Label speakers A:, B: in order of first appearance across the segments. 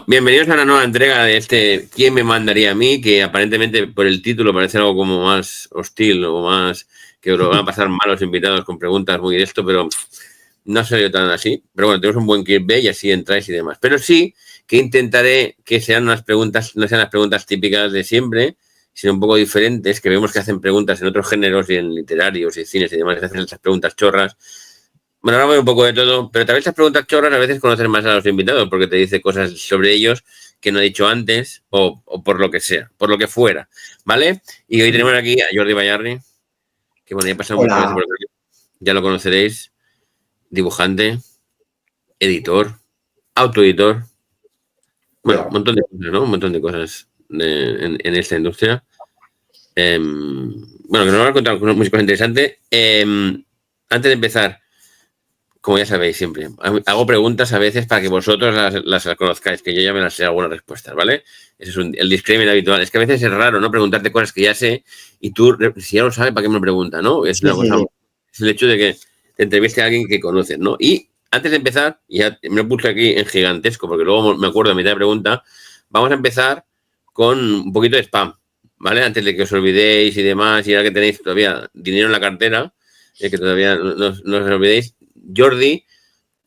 A: Bienvenidos a una nueva entrega de este ¿Quién me mandaría a mí? Que aparentemente por el título parece algo como más hostil o más que lo van a pasar mal los invitados con preguntas muy de esto, pero no ha salido tan así. Pero bueno, tenemos un buen clickbait y así entráis y demás. Pero sí que intentaré que sean unas preguntas, no sean las preguntas típicas de siempre, sino un poco diferentes, que vemos que hacen preguntas en otros géneros y en literarios y cines y demás, que hacen esas preguntas chorras. Bueno, ahora voy un poco de todo, pero tal vez las preguntas chorras a veces conocen más a los invitados porque te dice cosas sobre ellos que no he dicho antes o por lo que sea, por lo que fuera, ¿vale? Y hoy tenemos aquí a Jordi Bayarri, que bueno, ya ha pasado muchas veces por aquí, ya lo conoceréis, dibujante, editor, autoeditor, bueno, un montón de cosas, ¿no? Un montón de cosas en esta industria. Bueno, que nos van a contar muchas cosas interesantes. Antes de empezar, como ya sabéis siempre, hago preguntas a veces para que vosotros las conozcáis, que yo ya me las sé algunas respuestas, ¿vale? Ese es el disclaimer habitual. Es que a veces es raro, ¿no? Preguntarte cosas que ya sé y tú, si ya lo sabes, ¿para qué me pregunta, no? Es una cosa, es el hecho de que te entreviste a alguien que conoces, ¿no? Y antes de empezar, ya me lo puse aquí en gigantesco, porque luego me acuerdo de mitad de pregunta, vamos a empezar con un poquito de spam, ¿vale? Antes de que os olvidéis y demás, y ahora que tenéis todavía dinero en la cartera, que todavía no os olvidéis, Jordi,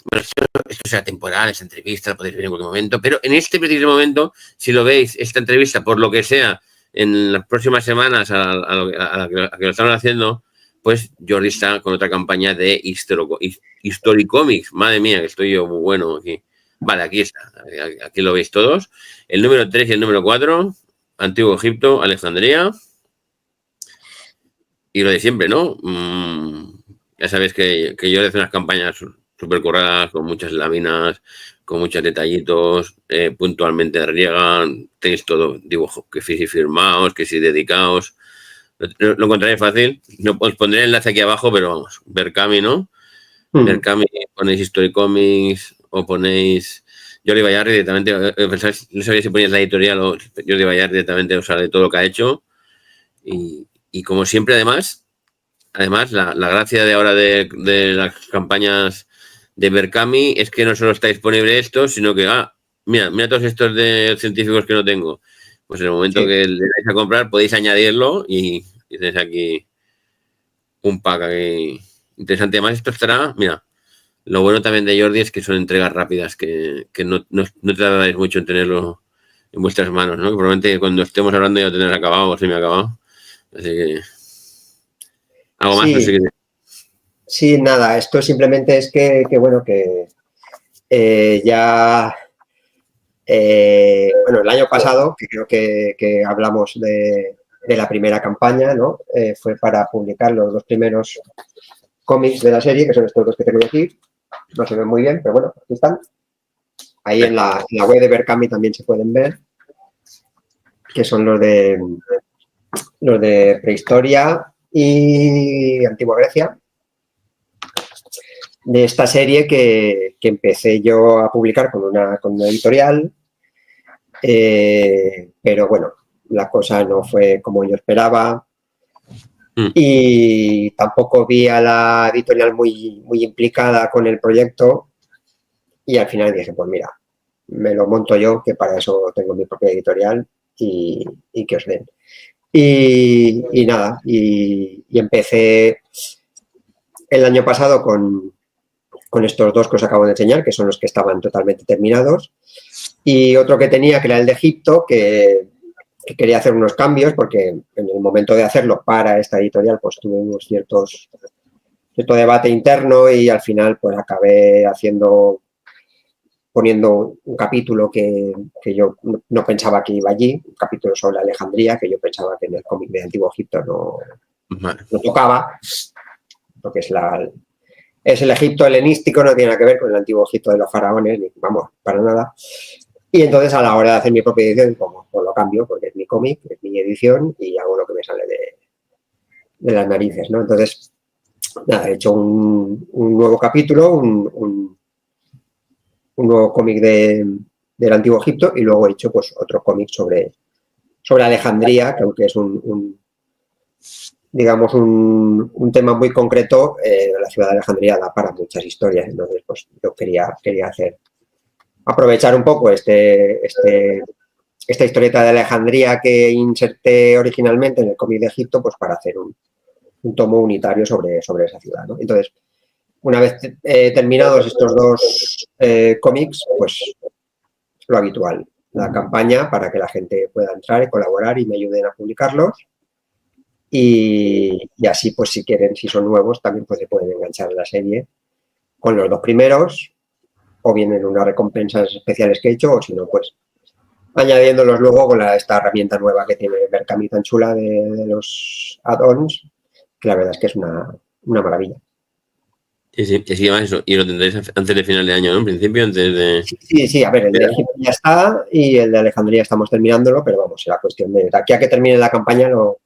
A: bueno, esto será temporal, esta entrevista la podéis ver en cualquier momento, pero en este preciso momento, si lo veis, esta entrevista, por lo que sea, en las próximas semanas a que lo estamos haciendo, pues Jordi está con otra campaña de Historycomics. Madre mía, que estoy yo muy bueno aquí. Vale, aquí está. Aquí lo veis todos. El número 3 y el número 4, Antiguo Egipto, Alejandría. Y lo de siempre, ¿no? Ya sabéis que yo le hago unas campañas súper curradas, con muchas láminas, con muchos detallitos, puntualmente riegan, tenéis todo, dibujos, que si firmados, que si dedicados. Lo encontraréis fácil. No, os pondré el enlace aquí abajo, pero vamos, Berkami, ¿no? Berkami, ponéis Historycomics o ponéis Jordi Bayarri directamente. No sabía si poníais la editorial o Jordi Bayarri directamente, os sale todo lo que ha hecho. Y como siempre, además, la gracia de ahora de las campañas de Berkami es que no solo está disponible esto, sino que, mira todos estos de científicos que no tengo. Pues en el momento que le vais a comprar podéis añadirlo y tenéis aquí un pack aquí interesante. Además, esto estará, mira, lo bueno también de Jordi es que son entregas rápidas, que no tardáis mucho en tenerlo en vuestras manos, ¿no? Que probablemente cuando estemos hablando ya lo tendrás acabado o semi acabado. Así que algo más, no sé qué.
B: Sí, nada, esto simplemente es que bueno, que ya, bueno, el año pasado, que creo que hablamos de la primera campaña, ¿no? Fue para publicar los dos primeros cómics de la serie, que son estos dos que tengo aquí. No se ven muy bien, pero bueno, aquí están. Ahí en la web de Berkami también se pueden ver, que son los de prehistoria y antigua Grecia, de esta serie que empecé yo a publicar con una editorial, pero bueno, la cosa no fue como yo esperaba y tampoco vi a la editorial muy implicada con el proyecto y al final dije, pues mira, me lo monto yo, que para eso tengo mi propia editorial y que os den. Y nada, y empecé el año pasado con estos dos que os acabo de enseñar, que son los que estaban totalmente terminados, y otro que tenía, que era el de Egipto, que quería hacer unos cambios, porque en el momento de hacerlo para esta editorial, pues tuvimos cierto debate interno y al final pues acabé poniendo un capítulo que yo no pensaba que iba allí, un capítulo sobre Alejandría, que yo pensaba que en el cómic de Antiguo Egipto no tocaba, porque es el Egipto helenístico, no tiene nada que ver con el Antiguo Egipto de los faraones, ni, vamos, para nada. Y entonces a la hora de hacer mi propia edición, pues lo cambio, porque es mi cómic, es mi edición y hago lo que me sale de las narices, ¿no? Entonces, nada, he hecho un nuevo capítulo, un nuevo cómic del Antiguo Egipto y luego he hecho pues otro cómic sobre Alejandría, que aunque es digamos, un tema muy concreto, la ciudad de Alejandría da para muchas historias, entonces pues yo quería hacer aprovechar un poco esta historieta de Alejandría que inserté originalmente en el cómic de Egipto, pues para hacer un tomo unitario sobre esa ciudad, ¿no? Entonces, una vez terminados estos dos cómics, pues lo habitual, la campaña para que la gente pueda entrar y colaborar y me ayuden a publicarlos. Y así, pues si quieren, si son nuevos, también pues se pueden enganchar en la serie con los dos primeros, o bien en unas recompensas especiales que he hecho, o si no, pues añadiéndolos luego con esta herramienta nueva que tiene Berkami tan chula de los add-ons, que la verdad es que es una maravilla.
A: Sí, sí, además eso. Y lo tendréis antes de final de año, ¿no? En principio, antes de...
B: Sí, a ver, el de Egipto ya está y el de Alejandría estamos terminándolo, pero vamos, será cuestión de aquí a que termine la campaña lo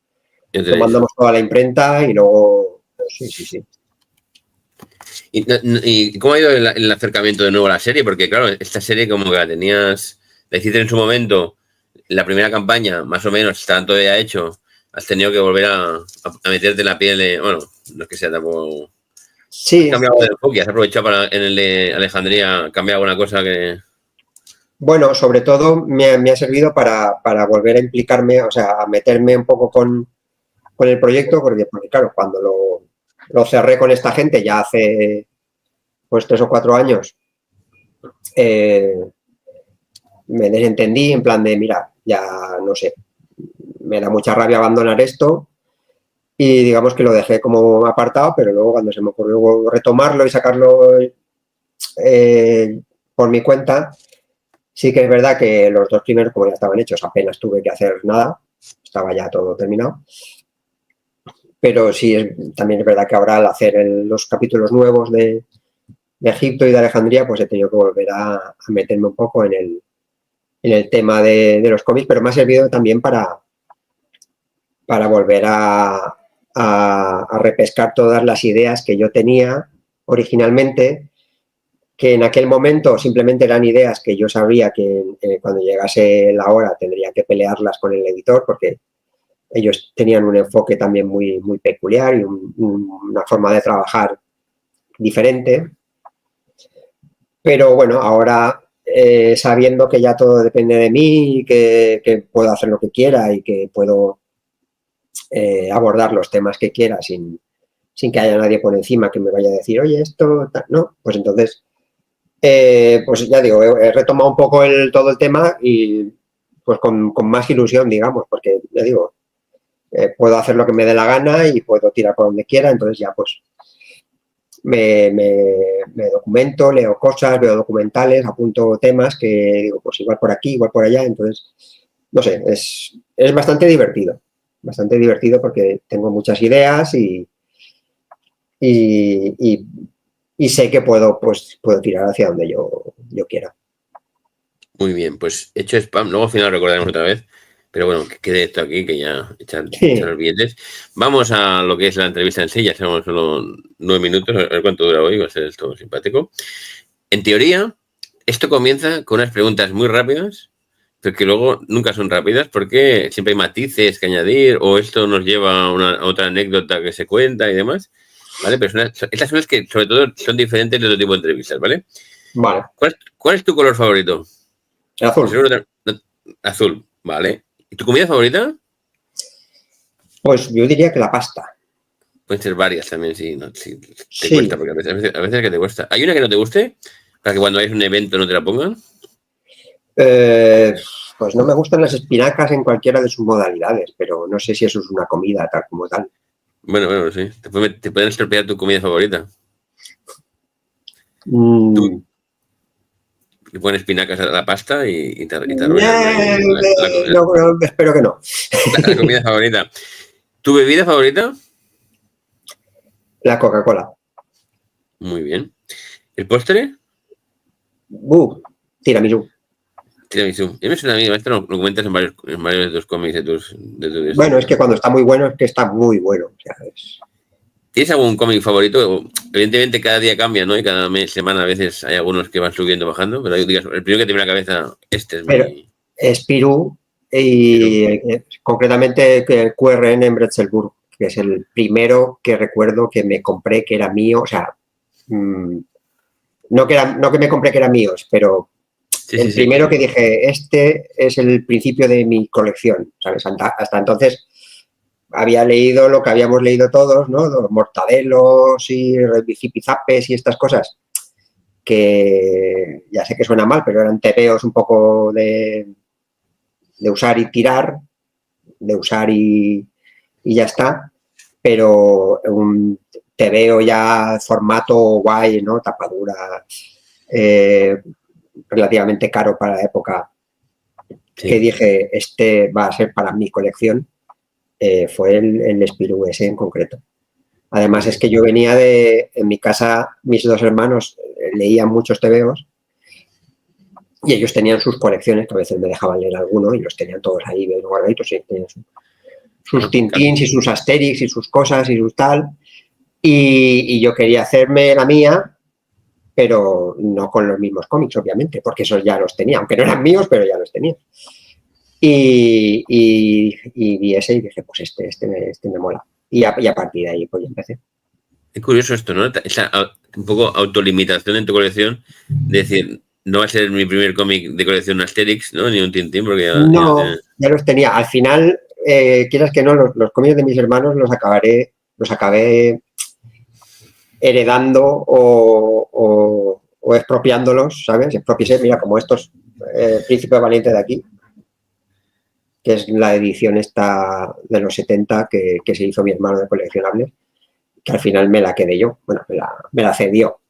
B: mandamos toda la imprenta y luego... Sí.
A: ¿Y cómo ha ido el acercamiento de nuevo a la serie? Porque, claro, esta serie como que la hiciste en su momento, la primera campaña, más o menos, está todavía hecho, has tenido que volver a meterte en la piel de... Bueno, no es que sea tampoco...
B: Sí.
A: ¿Has cambiado de enfoque? ¿Has aprovechado en el de Alejandría, cambiar alguna cosa que...?
B: Bueno, sobre todo me ha servido para volver a implicarme, o sea, a meterme un poco con el proyecto, porque claro, cuando lo cerré con esta gente ya hace pues 3 o 4 años, me desentendí en plan de, mira, ya no sé, me da mucha rabia abandonar esto y digamos que lo dejé como apartado, pero luego cuando se me ocurrió retomarlo y sacarlo por mi cuenta, sí que es verdad que los dos primeros, como ya estaban hechos, apenas tuve que hacer nada, estaba ya todo terminado. Pero sí, también es verdad que ahora al hacer los capítulos nuevos de Egipto y de Alejandría, pues he tenido que volver a meterme un poco en el tema de los cómics, pero me ha servido también para volver a repescar todas las ideas que yo tenía originalmente, que en aquel momento simplemente eran ideas que yo sabía que cuando llegase la hora tendría que pelearlas con el editor, porque ellos tenían un enfoque también muy, muy peculiar y una forma de trabajar diferente. Pero bueno, ahora sabiendo que ya todo depende de mí y que puedo hacer lo que quiera y que puedo abordar los temas que quiera sin que haya nadie por encima que me vaya a decir, oye, esto, no, pues entonces, pues ya digo, he retomado un poco todo el tema y pues con más ilusión, digamos, porque ya digo, puedo hacer lo que me dé la gana y puedo tirar por donde quiera, entonces ya pues me documento, leo cosas, veo documentales, apunto temas que digo, pues igual por aquí, igual por allá, entonces, no sé, es bastante divertido porque tengo muchas ideas y sé que puedo tirar hacia donde yo quiera.
A: Muy bien, pues hecho spam, luego al final recordaremos otra vez, pero bueno, que quede esto aquí, que ya echan los billetes. Vamos a lo que es la entrevista en sí, ya tenemos solo 9 minutos, a ver cuánto dura hoy, va a ser esto simpático. En teoría, esto comienza con unas preguntas muy rápidas, pero que luego nunca son rápidas porque siempre hay matices que añadir o esto nos lleva a otra anécdota que se cuenta y demás, ¿vale? Pero estas son las que sobre todo son diferentes de otro tipo de entrevistas, ¿vale?
B: Vale.
A: ¿Cuál es tu color favorito?
B: Azul.
A: Azul, vale. ¿Y tu comida favorita?
B: Pues yo diría que la pasta.
A: Pueden ser varias también, si te cuesta, porque a veces que te cuesta. ¿Hay una que no te guste? Para que cuando hay un evento no te la pongan.
B: Pues no me gustan las espinacas en cualquiera de sus modalidades, pero no sé si eso es una comida tal como tal.
A: Bueno, sí. Te pueden estropear tu comida favorita. Le ponen espinacas a la pasta y te arruinan la comida.
B: No, espero que no.
A: La comida favorita. ¿Tu bebida favorita?
B: La Coca-Cola.
A: Muy bien. ¿El postre?
B: Tiramisú.
A: Tiramisú. Y me suena a mí, esto lo comentas en varios de tus cómics de tus
B: bueno, es que cuando está muy bueno, es que está muy bueno. O sea,
A: ¿Tienes algún cómic favorito? Evidentemente cada día cambia, ¿no? Y cada semana a veces hay algunos que van subiendo, bajando, pero digas, el primero que te viene a la cabeza,
B: es Pirú y concretamente el QRN en Bretzelburg, que es el primero que recuerdo que me compré que era mío, o sea, no que me compré que eran míos, pero el primero que dije, este es el principio de mi colección, ¿sabes? Hasta entonces había leído lo que habíamos leído todos, ¿no? Los mortadelos y zipizapes y estas cosas, que ya sé que suena mal, pero eran tebeos un poco de usar y tirar, de usar y ya está, pero un tebeo ya formato guay, ¿no? Tapadura, relativamente caro para la época, que dije, este va a ser para mi colección, fue el Spirou ese en concreto. Además es que yo venía en mi casa, mis dos hermanos leían muchos tebeos y ellos tenían sus colecciones, que a veces me dejaban leer alguno y los tenían todos ahí bien guardaditos, y tenían sus Tintins y sus Asterix y sus cosas y sus tal, y yo quería hacerme la mía, pero no con los mismos cómics, obviamente, porque esos ya los tenía, aunque no eran míos, pero ya los tenía. Y vi ese y dije, pues este me mola. Y a partir de ahí pues empecé.
A: Es curioso esto, ¿no? Esa un poco autolimitación en tu colección, de decir, no va a ser mi primer cómic de colección Asterix, ¿no? Ni un Tintín, porque
B: ya los tenía. Al final, quieras que no, los cómics de mis hermanos los acabé heredando o expropiándolos, ¿sabes? Expropiese, mira, como estos Príncipe Valiente de aquí, que es la edición esta de los 70 que se hizo mi hermano de coleccionables, que al final me la quedé yo, bueno, me la cedió.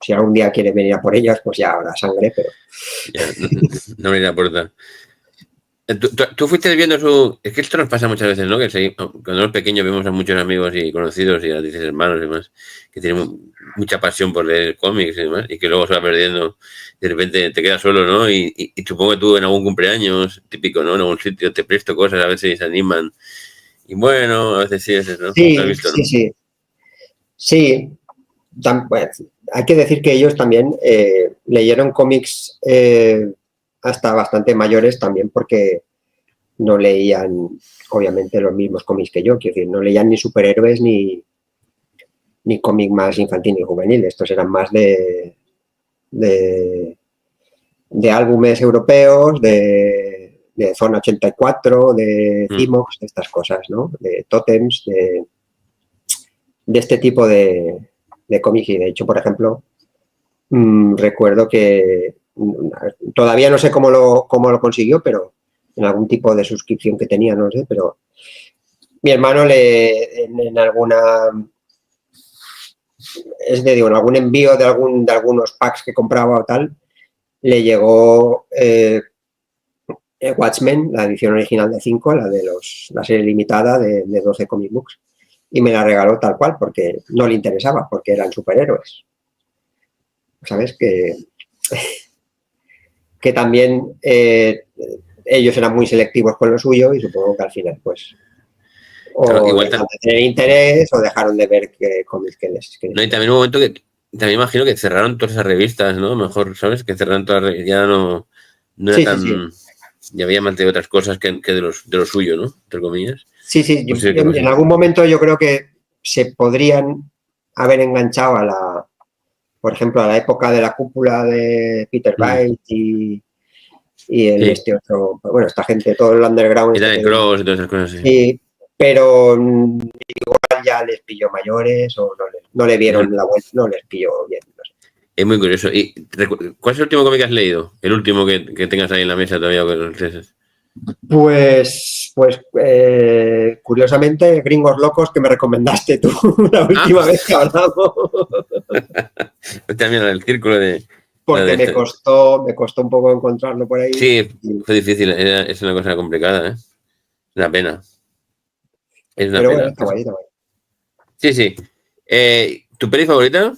B: Si algún día quiere venir a por ellas, pues ya habrá sangre, pero...
A: Ya, no me importa. Tú fuiste viendo su... Es que esto nos pasa muchas veces, ¿no? Que cuando somos pequeños vemos a muchos amigos y conocidos y a dices hermanos y demás, que tienen mucha pasión por leer cómics y demás, y que luego se va perdiendo. De repente te quedas solo, ¿no? Y supongo que tú en algún cumpleaños, típico, ¿no? En algún sitio te presto cosas, a veces se animan. Y bueno, a veces sí, ¿no?
B: Sí,
A: ¿Has visto,
B: sí,
A: no?
B: sí. Sí. Pues, hay que decir que ellos también leyeron cómics hasta bastante mayores también porque no leían, obviamente, los mismos cómics que yo. Quiero decir, no leían ni superhéroes ni cómic más infantil ni juvenil. Estos eran más de álbumes europeos, de Zona 84, de Cimox, de estas cosas, ¿no? De Totems, de este tipo de cómics. Y de hecho, por ejemplo, recuerdo que todavía no sé cómo lo consiguió, pero en algún tipo de suscripción que tenía, no sé, pero mi hermano en alguna, en algún envío de algunos packs que compraba o tal, le llegó Watchmen, la edición original de 5, la serie limitada de 12 comic books, y me la regaló tal cual, porque no le interesaba, porque eran superhéroes. ¿Sabes? Que también ellos eran muy selectivos con lo suyo y supongo que al final, pues, o claro, igual dejaron de tener interés o dejaron de ver cómics que les...
A: No, y también un momento que también imagino que cerraron todas esas revistas, ¿no? Mejor, ¿sabes? Que cerraron todas, ya no era sí, tan... Sí, sí. Ya había más de otras cosas que de lo suyo, ¿no? Entre comillas.
B: Sí, sí. Pues en algún momento yo creo que se podrían haber enganchado por ejemplo, a la época de la cúpula de Peter Wright y este otro, bueno, esta gente, todo el underground.
A: Y de Cross y todas esas cosas, sí.
B: Sí, pero igual ya les pilló mayores o no le vieron la vuelta, no les pilló bien. No sé.
A: Es muy curioso. ¿Y cuál es el último cómic que has leído? El último que tengas ahí en la mesa todavía.
B: Pues curiosamente, Gringos Locos, que me recomendaste tú la última vez que hablamos.
A: También el círculo de...
B: Porque me costó un poco encontrarlo por ahí.
A: Sí, fue difícil, es una cosa complicada, ¿eh? Es una pena. Es una pena.
B: Bueno, está guay.
A: Sí, sí. ¿Tu peli favorita?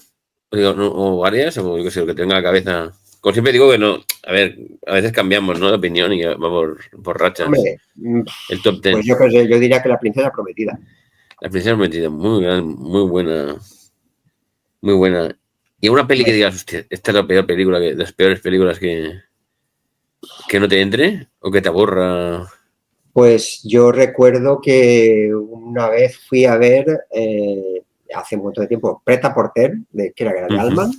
A: O varias, o yo qué sé, lo que tenga en la cabeza. Como siempre digo que no, a ver, a veces cambiamos, ¿no? De opinión y va por rachas.
B: Hombre,
A: el top 10.
B: Pues yo diría que La Princesa Prometida.
A: La Princesa Prometida, muy buena. Muy buena. Y una peli que digas, hostia, esta es la peor película, de las peores películas que no te entre o que te aburra.
B: Pues yo recuerdo que una vez fui a ver, hace un montón de tiempo, Preta Porter, que era de Allman,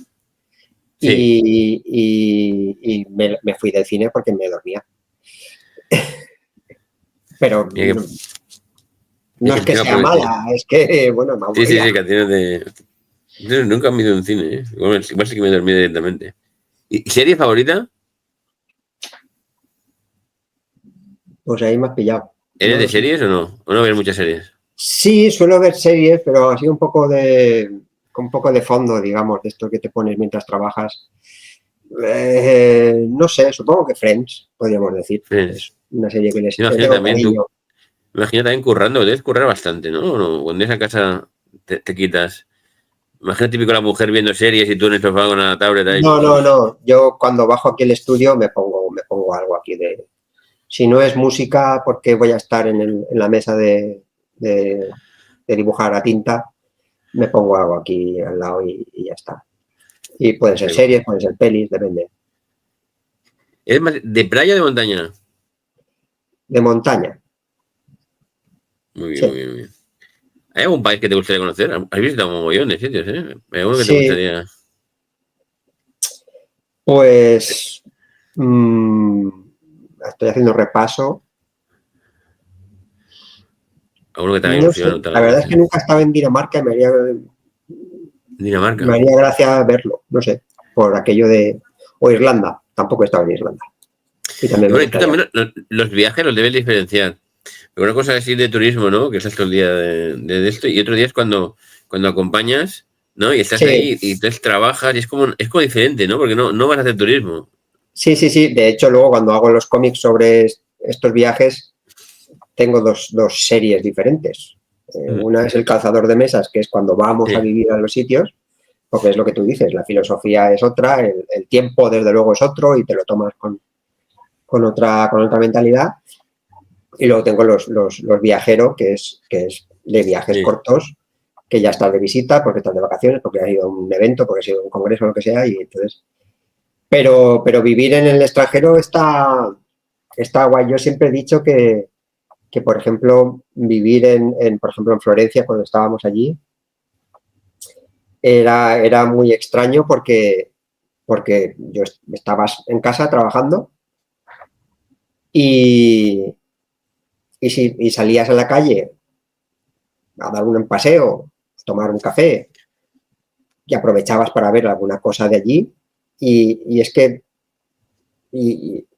B: Sí. Y me fui del cine porque me dormía. Pero no es que sea mala, es que, bueno, me aburría.
A: Sí, que tienes de... Yo nunca me he ido a un cine, ¿eh? Igual sí que me dormí directamente. ¿Y serie favorita?
B: Pues ahí me has pillado.
A: ¿Eres de series o no? ¿O no ves muchas series?
B: Sí, suelo ver series, pero así un poco de fondo, digamos, de esto que te pones mientras trabajas. No sé, supongo que Friends, podríamos decir.
A: Friends.
B: Es una serie que les
A: Imagino también tú. Imagino también currando, debes currar bastante, ¿no? Cuando es a casa te quitas. Imagino típico la mujer viendo series y tú en el sofá con la tablet ahí.
B: No. Yo cuando bajo aquí al estudio me pongo algo aquí de... Si no es música, porque voy a estar en la mesa de dibujar a tinta, me pongo algo aquí al lado y ya está. Y pueden ser series, pueden ser pelis, depende.
A: ¿Es más de playa o de montaña?
B: De montaña.
A: Muy bien, sí. Muy bien. ¿Hay algún país que te gustaría conocer? Has visitado un mogollón de sitios, ¿eh? ¿Hay alguno que te gustaría...?
B: Pues... estoy haciendo repaso.
A: ¿Alguno que te haga ilusión?
B: La verdad es que nunca estaba en Dinamarca y me haría gracia verlo, no sé, por aquello de... O Irlanda, tampoco he estado en Irlanda.
A: Y también, tú también los viajes los debes diferenciar. Pero una cosa así de turismo, ¿no? Que estás todo el día de esto, y otro día es cuando acompañas, ¿no? Y estás ahí y entonces trabajas y es como diferente, ¿no? Porque no vas a hacer turismo.
B: Sí. De hecho, luego cuando hago los cómics sobre estos viajes, tengo dos series diferentes. Una es El calzador de mesas, que es cuando vamos a vivir a los sitios, porque es lo que tú dices, la filosofía es otra, el tiempo desde luego es otro y te lo tomas con otra mentalidad. Y luego tengo los viajeros, que es de viajes cortos, que ya estás de visita, porque estás de vacaciones, porque has ido a un evento, porque has ido a un congreso o lo que sea, y entonces... Pero vivir en el extranjero está guay. Yo siempre he dicho que por ejemplo, vivir por ejemplo, en Florencia, cuando estábamos allí, era muy extraño porque yo estabas en casa trabajando y salías a la calle a dar un paseo, tomar un café y aprovechabas para ver alguna cosa de allí y es que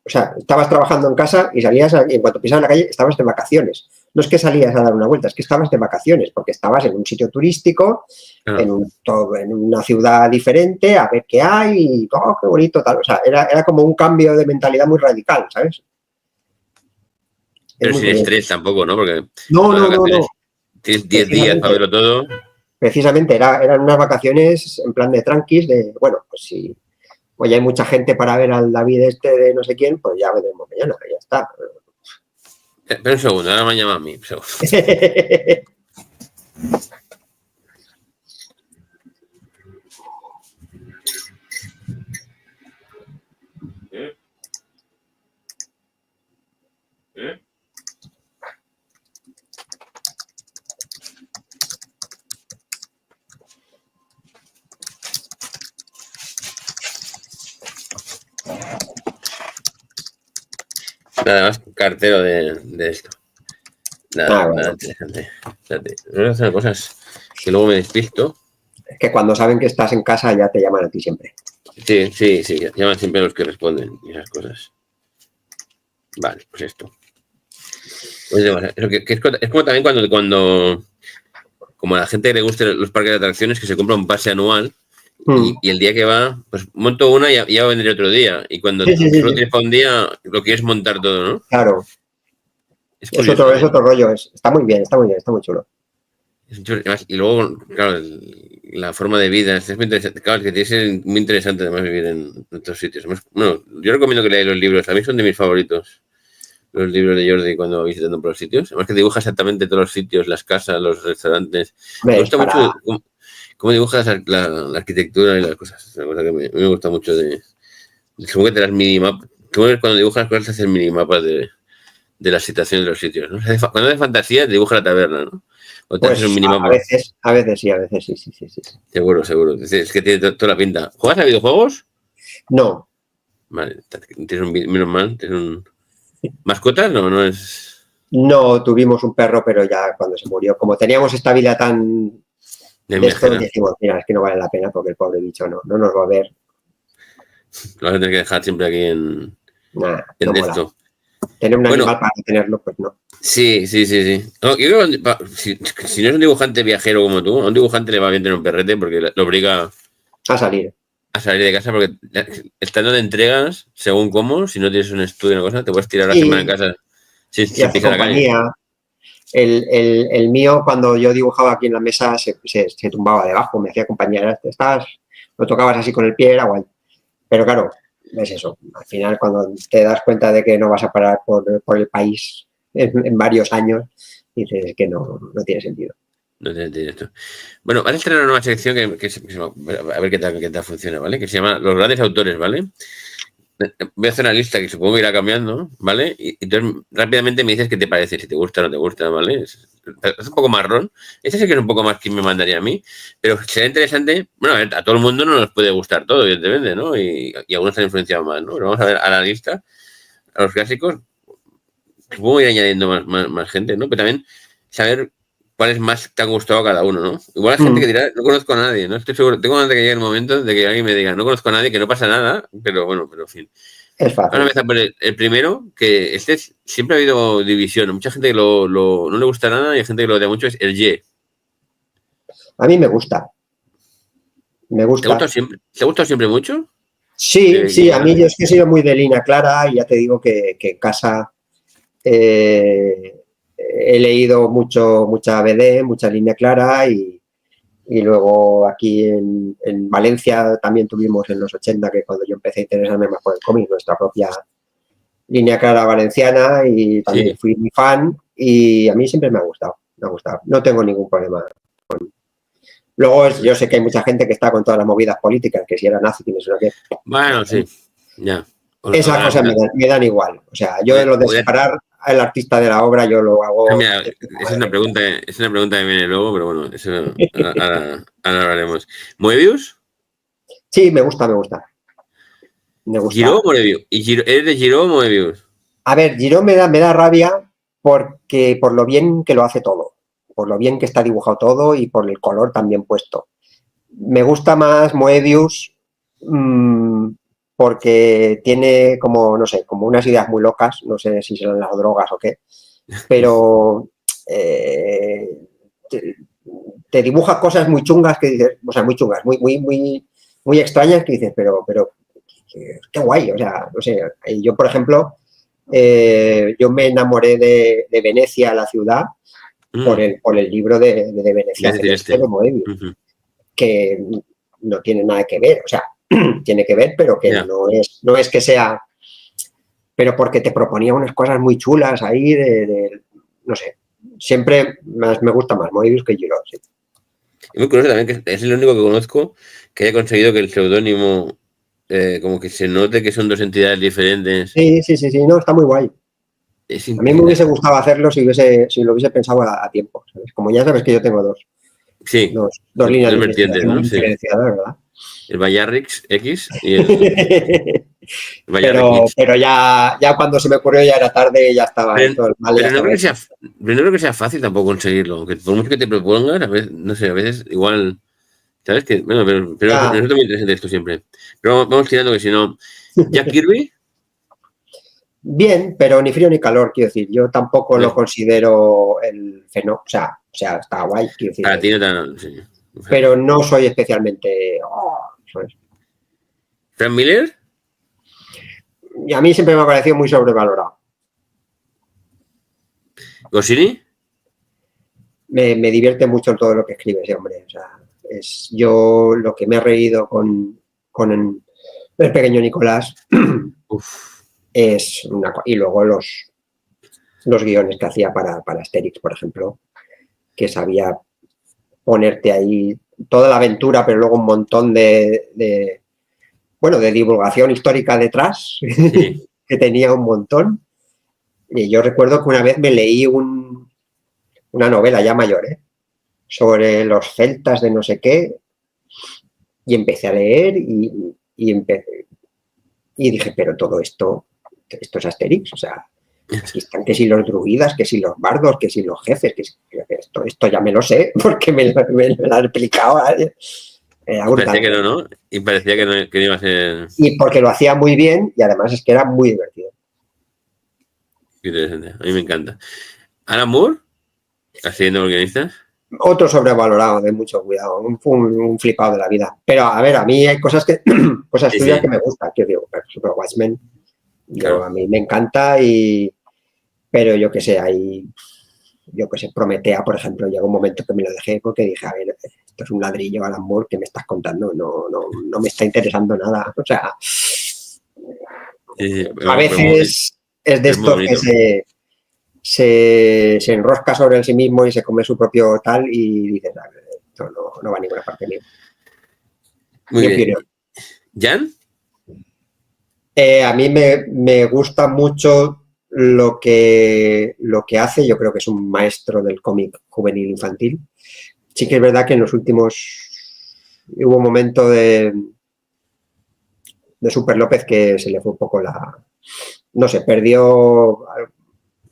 B: o sea, estabas trabajando en casa y salías, y en cuanto pisabas la calle, estabas de vacaciones. No es que salías a dar una vuelta, es que estabas de vacaciones, porque estabas en un sitio turístico, en una ciudad diferente, a ver qué hay, y oh, qué bonito, tal. O sea, era como un cambio de mentalidad muy radical, ¿sabes?
A: Pero sin estrés tampoco, ¿no? Porque
B: no.
A: Tienes 10 días para verlo todo.
B: Precisamente, eran unas vacaciones en plan de tranquis, de, bueno, pues si... Pues ya hay mucha gente para ver al David de no sé quién, pues ya veremos mañana, ya está.
A: Pero un segundo, ahora me llama a mí. Nada más cartero de esto. Nada interesante. Voy a hacer cosas que luego me despisto.
B: Es que cuando saben que estás en casa ya te llaman a ti siempre.
A: Sí, llaman siempre a los que responden y esas cosas. Vale, pues esto. Pues es como también cuando como a la gente que le guste los parques de atracciones, que se compra un pase anual y el día que va, pues monto una y ya va a vender otro día. Y cuando solo tienes para un día, lo quieres montar todo, ¿no?
B: Claro. Es otro rollo. Está muy bien, está muy chulo.
A: Y luego, claro, la forma de vida, es muy interesante. Claro, es que tiene que ser muy interesante además vivir en otros sitios. Bueno, yo recomiendo que leáis los libros, a mí son de mis favoritos. Los libros de Jordi cuando va visitando por los sitios. Además que dibuja exactamente todos los sitios, las casas, los restaurantes. Me gusta mucho cómo dibujas la arquitectura y las cosas. Es una cosa que me gusta mucho supongo que te las minimapas. Cuando dibujas las cosas haces minimapas de las situaciones de los sitios, ¿no? Cuando haces fantasía, te dibuja la taberna, ¿no? O te
B: pues
A: haces un minimapa.
B: A veces sí.
A: Seguro. Es que tiene toda la pinta. ¿Juegas a videojuegos?
B: No.
A: Vale, menos mal, tienes un... ¿Mascotas? No, no es...
B: No, tuvimos un perro, pero ya cuando se murió, como teníamos esta vida tan de esto, dijimos, mira, es que no vale la pena porque el pobre bicho no nos va a ver.
A: Lo vas a tener que dejar siempre aquí en esto.
B: Tener un animal para tenerlo, pues no.
A: Sí. No, yo creo que si no es un dibujante viajero como tú, a un dibujante le va bien tener un perrete porque lo obliga
B: a salir
A: de casa, porque estando de entregas, según cómo, si no tienes un estudio o una cosa, te puedes tirar la semana en casa sin pisar la calle.
B: El mío, cuando yo dibujaba aquí en la mesa, se tumbaba debajo, me hacía compañía. Lo tocabas así con el pie, era guay. Pero claro, es eso. Al final, cuando te das cuenta de que no vas a parar por el país en varios años, dices que no tiene sentido.
A: No tiene sentido esto. Bueno, vas a estrenar una nueva sección que a ver qué tal funciona, ¿vale? Que se llama Los grandes autores, ¿vale? Voy a hacer una lista que supongo que irá cambiando, ¿vale? Y entonces rápidamente me dices qué te parece, si te gusta o no te gusta, ¿vale? Es un poco marrón. Este sí que es un poco más que me mandaría a mí, pero será interesante. Bueno, a todo el mundo no nos puede gustar todo, evidentemente, ¿no? Y algunos han influenciado más, ¿no? Pero vamos a ver a la lista, a los clásicos. Supongo ir añadiendo más gente, ¿no? Pero también saber cuáles más te han gustado a cada uno, ¿no? Igual hay gente que dirá, no conozco a nadie, ¿no? Estoy seguro, tengo ganas de que llegue el momento de que alguien me diga, no conozco a nadie, que no pasa nada, pero bueno, pero en fin.
B: Es fácil.
A: Vamos a empezar por el primero, que siempre ha habido división, mucha gente que no le gusta nada y hay gente que lo odia mucho, es el Y.
B: A mí me gusta. Me gusta.
A: ¿Te ha gustado siempre mucho?
B: Sí, a mí yo es que he sido muy de línea clara y ya te digo que en casa he leído mucha BD, mucha línea clara y luego aquí en Valencia también tuvimos en los 80, que cuando yo empecé a interesarme más por el cómic, nuestra propia línea clara valenciana y también fui muy fan y a mí siempre me ha gustado. No tengo ningún problema con... Luego yo sé que hay mucha gente que está con todas las movidas políticas, que si era nazi, que no sé lo que...
A: Bueno, sí, ya.
B: Esas cosas me dan igual. O sea, yo lo de separar al artista de la obra, yo lo hago...
A: Mira, es una pregunta que viene luego, pero bueno, eso ahora hablaremos. ¿Moebius?
B: Sí, me gusta.
A: ¿Giro o Moebius? ¿Eres de Giro o Moebius?
B: A ver, Giro me da rabia porque por lo bien que lo hace todo, por lo bien que está dibujado todo y por el color también puesto. Me gusta más Moebius porque tiene como, no sé, como unas ideas muy locas, no sé si serán las drogas o qué, pero te dibuja cosas muy chungas que dices, o sea, muy chungas, muy extrañas que dices, pero qué guay, o sea, no sé, yo por ejemplo, yo me enamoré de Venecia, la ciudad, por el libro de Venecia, de Moebius, que no tiene nada que ver, o sea, tiene que ver, pero que no es que sea, pero porque te proponía unas cosas muy chulas ahí no sé, siempre me gusta más Moebius que Giro, sí.
A: Es muy curioso también que es el único que conozco que haya conseguido que el seudónimo como que se note que son dos entidades diferentes.
B: Sí, no, está muy guay. A mí me hubiese gustado hacerlo si lo hubiese pensado a tiempo, ¿sabes? Como ya sabes que yo tengo dos líneas de
A: vertientes, ¿no?
B: diferenciadas, ¿verdad?
A: El Bayarrix X y el
B: pero ya cuando se me ocurrió ya era tarde y ya estaba
A: pero no creo que sea fácil tampoco conseguirlo, que por mucho que te propongan, a veces, no sé, a veces igual, ¿sabes? Que bueno, pero es muy interesante esto siempre. Pero vamos tirando que si no, Jack Kirby.
B: Bien, pero ni frío ni calor, quiero decir. Yo tampoco lo considero el fenómeno, o sea, está guay, quiero decir.
A: Para ti no tan, sí.
B: Pero no soy especialmente... ¿sabes?
A: ¿Frank Miller?
B: Y a mí siempre me ha parecido muy sobrevalorado.
A: ¿Goscinny?
B: Me divierte mucho todo lo que escribe ese hombre. O sea, yo lo que me he reído con el pequeño Nicolás es una cosa. Y luego los guiones que hacía para Asterix, por ejemplo, que sabía ponerte ahí toda la aventura, pero luego un montón de divulgación histórica detrás, sí. Que tenía un montón. Y yo recuerdo que una vez me leí una novela ya mayor, sobre los celtas de no sé qué, y empecé a leer y Y dije, pero todo esto es Asterix, o sea, aquí están que si los druidas, que si los bardos, que si los jefes, esto ya me lo sé, porque me lo han explicado.
A: Y parecía que no, ¿no? Y parecía que no iba a ser...
B: Y porque lo hacía muy bien y además es que era muy divertido.
A: Qué interesante, a mí me encanta. ¿Alan Moore? ¿Haciendo guionistas?
B: Otro sobrevalorado, de mucho cuidado, un flipado de la vida. Pero a ver, a mí hay cosas suyas que me gustan, que digo, Super Watchmen, claro. A mí me encanta pero yo qué sé, Prometea, por ejemplo, llegó un momento que me lo dejé porque dije, a ver, esto es un ladrillo, Alan Moore, que me estás contando, no me está interesando nada. O sea, a veces es de estos que se enrosca sobre el sí mismo y se come su propio tal y dices, esto no va a ninguna parte mía.
A: Muy bien. ¿Jan?
B: A mí me gusta mucho lo que hace. Yo creo que es un maestro del cómic juvenil infantil. Sí que es verdad que en los últimos hubo un momento de Super López que se le fue un poco no sé, perdió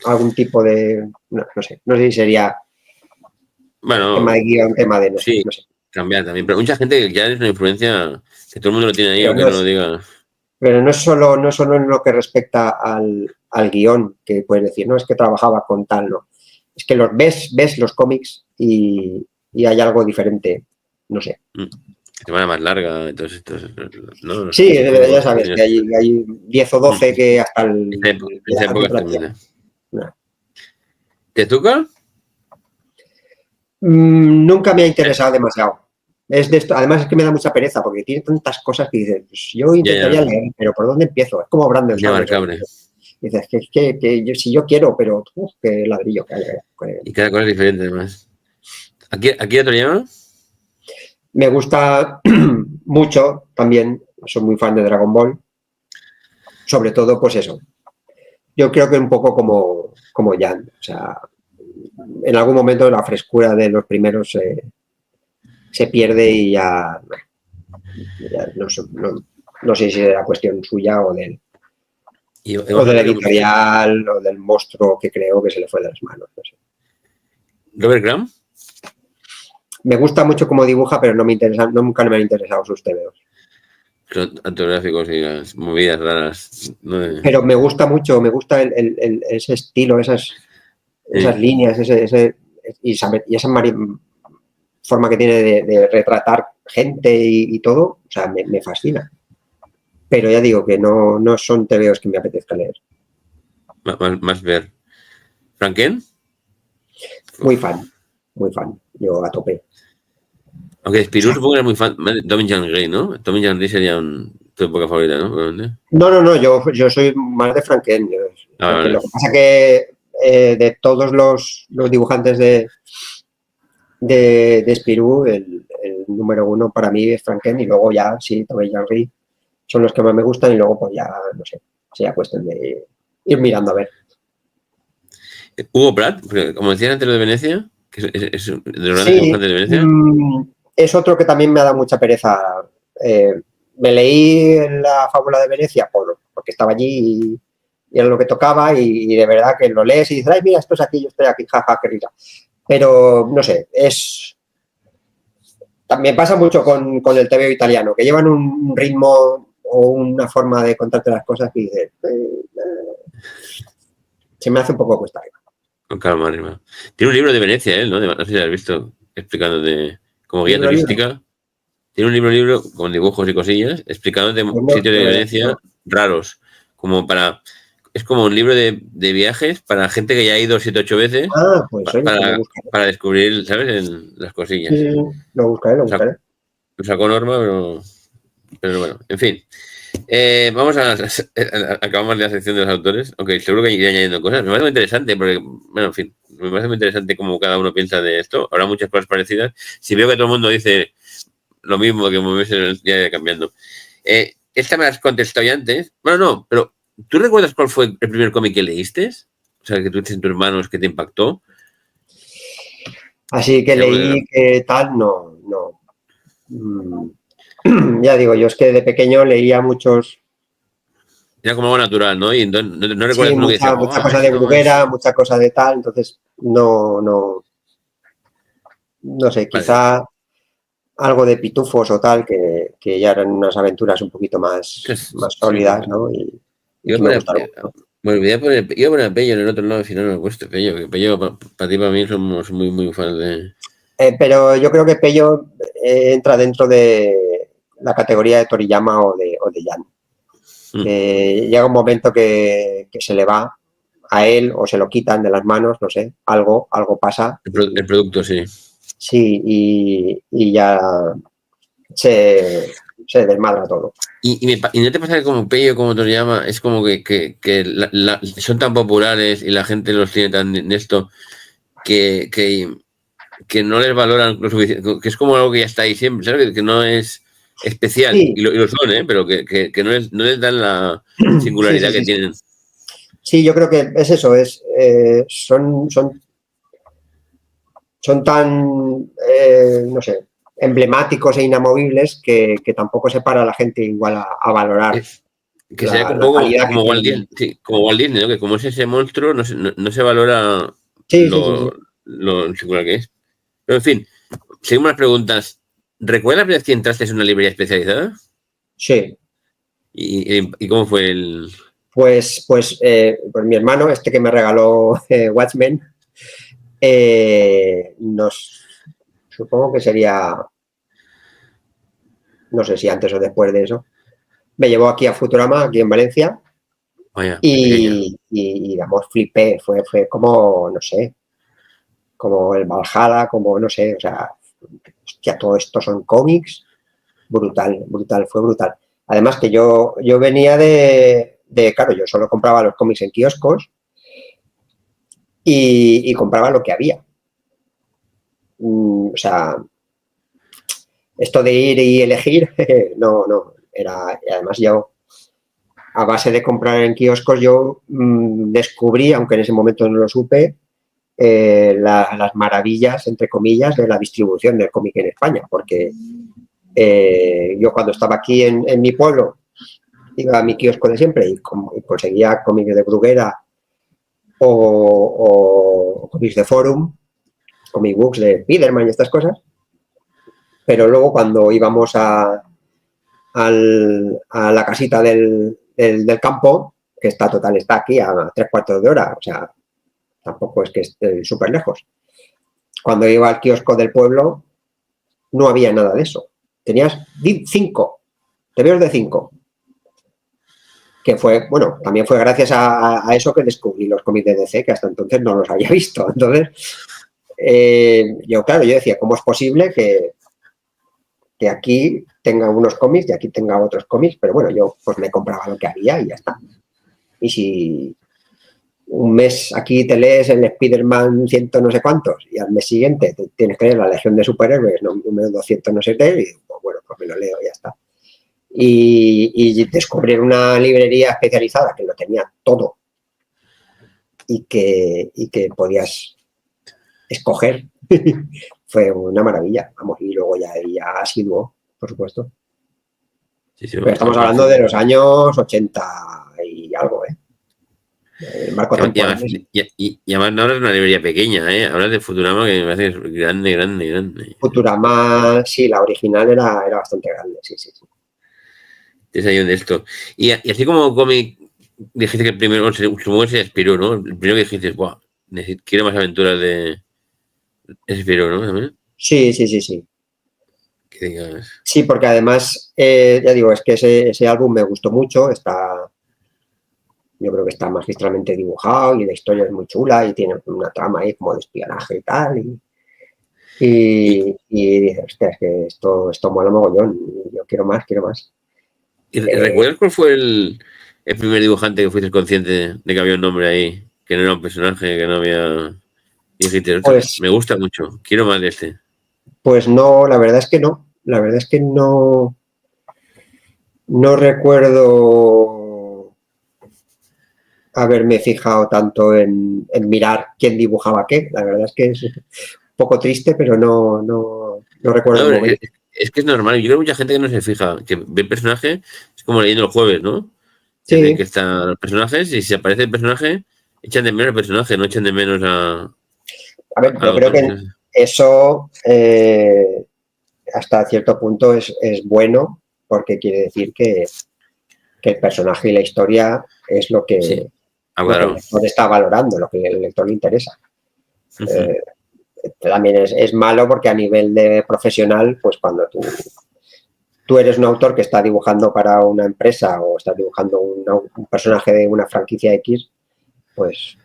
B: algún tipo de... No sé si sería
A: bueno,
B: tema de guía, un tema de... No sé.
A: Cambiar también. Pero mucha gente ya es una influencia que todo el mundo lo tiene ahí, pero aunque no lo diga.
B: Pero no es solo en lo que respecta al guión, que puedes decir, no, es que trabajaba con tal, no. Es que ves los cómics y hay algo diferente, no sé.
A: Semana más larga, entonces ¿no?
B: Sí, ya sabes que hay 10 o 12 que hasta el...
A: Esa época termina. ¿Tezuka?
B: Nunca me ha interesado demasiado. Además es que me da mucha pereza porque tiene tantas cosas que dices, pues yo intentaría leer, pero ¿por dónde empiezo? Es como Brandon Sanderson. Dices, que si yo quiero, pero qué ladrillo que hay.
A: Y cada cosa es diferente además. ¿Aquí Toriyama?
B: Me gusta mucho también, soy muy fan de Dragon Ball. Sobre todo, pues eso. Yo creo que un poco como Jan. O sea, en algún momento la frescura de los primeros se pierde y ya no sé si era cuestión suya o del editorial o del monstruo que creo que se le fue de las manos. No sé.
A: ¿Robert Crumb?
B: Me gusta mucho cómo dibuja, pero nunca me han interesado sus tebeos.
A: Antográficos y las movidas raras.
B: Pero me gusta mucho, ese estilo, esas líneas, y esa forma que tiene de retratar gente y todo, o sea, me fascina. Pero ya digo que no son tebeos que me apetezca leer.
A: Más ver. ¿Franken?
B: Muy fan. Yo a tope.
A: Aunque Spirou supongo que era muy fan de Tommy John Gray, ¿no? Tommy John Gray sería tu época favorita, ¿no?
B: No, yo soy más de Franken.
A: Vale.
B: Lo que pasa que de todos los dibujantes de Spirou, el número uno para mí es Franken y luego ya, sí, Tommy John Gray son los que más me gustan y luego pues ya, no sé, sería cuestión de ir mirando a ver.
A: Hugo Pratt, como decías antes lo de Venecia, que es de los grandes dibujantes de Venecia.
B: Es otro que también me ha dado mucha pereza. Me leí la fábula de Venecia porque estaba allí y era lo que tocaba y de verdad que lo lees y dices, ay, mira, esto es aquí, yo estoy aquí, jaja, qué risa. Pero, no sé, también pasa mucho con el TVO italiano, que llevan un ritmo o una forma de contarte las cosas que dices, se me hace un poco cuesta arriba.
A: Con calma, arriba. Tiene un libro de Venecia, ¿no? No sé si lo has visto, explicándote como guía turística. Tiene un libro con dibujos y cosillas, explicándote sitios de Venecia raros, como para... Es como un libro de viajes para gente que ya ha ido 7 o 8 veces para descubrir, ¿sabes? Las cosillas.
B: Sí, lo buscaré.
A: Lo sacó Norma, pero bueno, en fin. Vamos acabamos la sección de los autores, aunque seguro que iré añadiendo cosas. Me parece muy interesante porque, bueno, en fin, me parece muy interesante cómo cada uno piensa de esto. Habrá muchas cosas parecidas. Si veo que todo el mundo dice lo mismo, que me ves ya cambiando. Esta me la has contestado ya antes. Bueno, no, pero ¿tú recuerdas cuál fue el primer cómic que leíste? O sea, que tuviste en tus manos, que te impactó.
B: Así que leí que tal, no. Ya digo, yo es que de pequeño leía muchos
A: Era como algo natural, ¿no? Y entonces no recuerdas
B: Sí,
A: uno que decía,
B: mucha cosa de Bruguera, mucha cosa de tal, entonces no sé,
A: vale.
B: quizá algo de pitufos o tal, que ya eran unas aventuras un poquito más
A: Sí,
B: sólidas, ¿no? Y
A: iba a
B: que me
A: poner,
B: gustaron mucho.
A: bueno, iba a poner a Pello en el otro lado, al final no me cuesta Pello, que Pello, para ti, para mí, somos muy, muy fans de...
B: Pero yo creo que Pello entra dentro de la categoría de Toriyama o de Jan. Llega un momento que se le va a él o se lo quitan de las manos, no sé, algo pasa.
A: El producto, sí.
B: Sí, y ya se desmadra todo.
A: ¿Y no te pasa que como Pello, como Toriyama, es como que son tan populares y la gente los tiene tan en esto que no les valoran lo suficiente, que es como algo que ya está ahí siempre, ¿sabes? Que no es especial,
B: Sí,
A: y lo son, ¿eh? Pero que no les dan la
B: sí, sí,
A: singularidad que
B: sí.
A: tienen.
B: Sí, yo creo que es eso, son tan, no sé, emblemáticos e inamovibles que tampoco se para a la gente igual a valorar
A: Que sería un
B: la
A: poco
B: calidad que
A: como Walt
B: tienen.
A: Disney, sí, como Walt Disney, ¿no? Que como es ese monstruo, no se valora
B: Sí, sí, sí, sí.
A: lo singular que es. Pero en fin, seguimos las preguntas. ¿Recuerdas la primera vez que entraste en una librería especializada?
B: Sí.
A: ¿Y cómo fue el...?
B: Pues mi hermano, este que me regaló Watchmen, supongo que sería, no sé si antes o después de eso, me llevó aquí a Futurama, aquí en Valencia,
A: Vaya, pequeño.
B: y vamos, flipé, fue como, no sé, como el Valhalla, como, no sé, o sea, hostia, todo esto son cómics, brutal, fue brutal. Además que yo venía claro, yo solo compraba los cómics en kioscos y compraba lo que había. O sea, esto de ir y elegir, no, era, y además yo, a base de comprar en kioscos, yo descubrí, aunque en ese momento no lo supe, las maravillas, entre comillas, de la distribución del cómic en España, porque yo cuando estaba aquí en mi pueblo, iba a mi kiosco de siempre y conseguía cómics de Bruguera o cómics de Forum, comic books de Spiderman y estas cosas, pero luego cuando íbamos a la casita del campo, que está total, está aquí a 3/4 de hora, o sea, tampoco es que esté súper lejos. Cuando iba al kiosco del pueblo, no había nada de eso. Tenías 5, TVOs de 5, que fue, bueno, también fue gracias a eso que descubrí los cómics de DC, que hasta entonces no los había visto. Entonces, yo decía, ¿cómo es posible que aquí tenga unos cómics y aquí tenga otros cómics? Pero bueno, yo pues me compraba lo que había y ya está. Y si un mes aquí te lees el Spider-Man ciento no sé cuántos y al mes siguiente te tienes que leer la Legión de Superhéroes número 200 no sé qué, y pues bueno, pues me lo leo y ya está. Y descubrir una librería especializada que lo tenía todo y que podías escoger fue una maravilla. Vamos, y luego ya asiduo, por supuesto.
A: Sí, sí,
B: Pero estamos hablando de los años 80 y algo, ¿eh? El marco temporal.
A: Y además no hablas de una librería pequeña, ¿eh? Hablas de Futurama que me parece que es grande, grande, grande.
B: Futurama, sí, la original era bastante grande, sí.
A: Es ahí donde esto. Y así como cómic, dijiste que el primero, supongo que se Spirou, ¿no? El primero que dijiste, ¡buah! Quiero más aventuras de Spirou, ¿no? ¿También?
B: Sí.
A: Que digas.
B: Sí, porque además, ya digo, es que ese álbum me gustó mucho, yo creo que está magistralmente dibujado y la historia es muy chula y tiene una trama ahí como de espionaje y tal.
A: ¿Y,
B: Y dices, hostia, es que esto mola mogollón, y yo quiero más.
A: y recuerdas cuál fue el primer dibujante que fuiste consciente de que había un nombre ahí? Que no era un personaje, que no había. Y dijiste, "Ostras,
B: Pues,
A: me gusta mucho, quiero más de este".
B: pues no, la verdad es que no. La verdad es que no recuerdo haberme fijado tanto en mirar quién dibujaba qué. La verdad es que es un poco triste, pero no recuerdo
A: No,
B: el momento.
A: es que es normal. Yo creo que mucha gente que no se fija, que ve el personaje, es como leyendo el jueves, ¿no? Sí. Que están los personajes y si aparece el personaje, echan de menos el personaje, no echan de menos a...
B: A ver, yo creo que eso hasta cierto punto es bueno porque quiere decir que el personaje y la historia es lo que,
A: sí.
B: lo que el lector está valorando, lo que el lector le interesa. También es malo porque a nivel de profesional, pues cuando tú eres un autor que está dibujando para una empresa o estás dibujando un personaje de una franquicia X, pues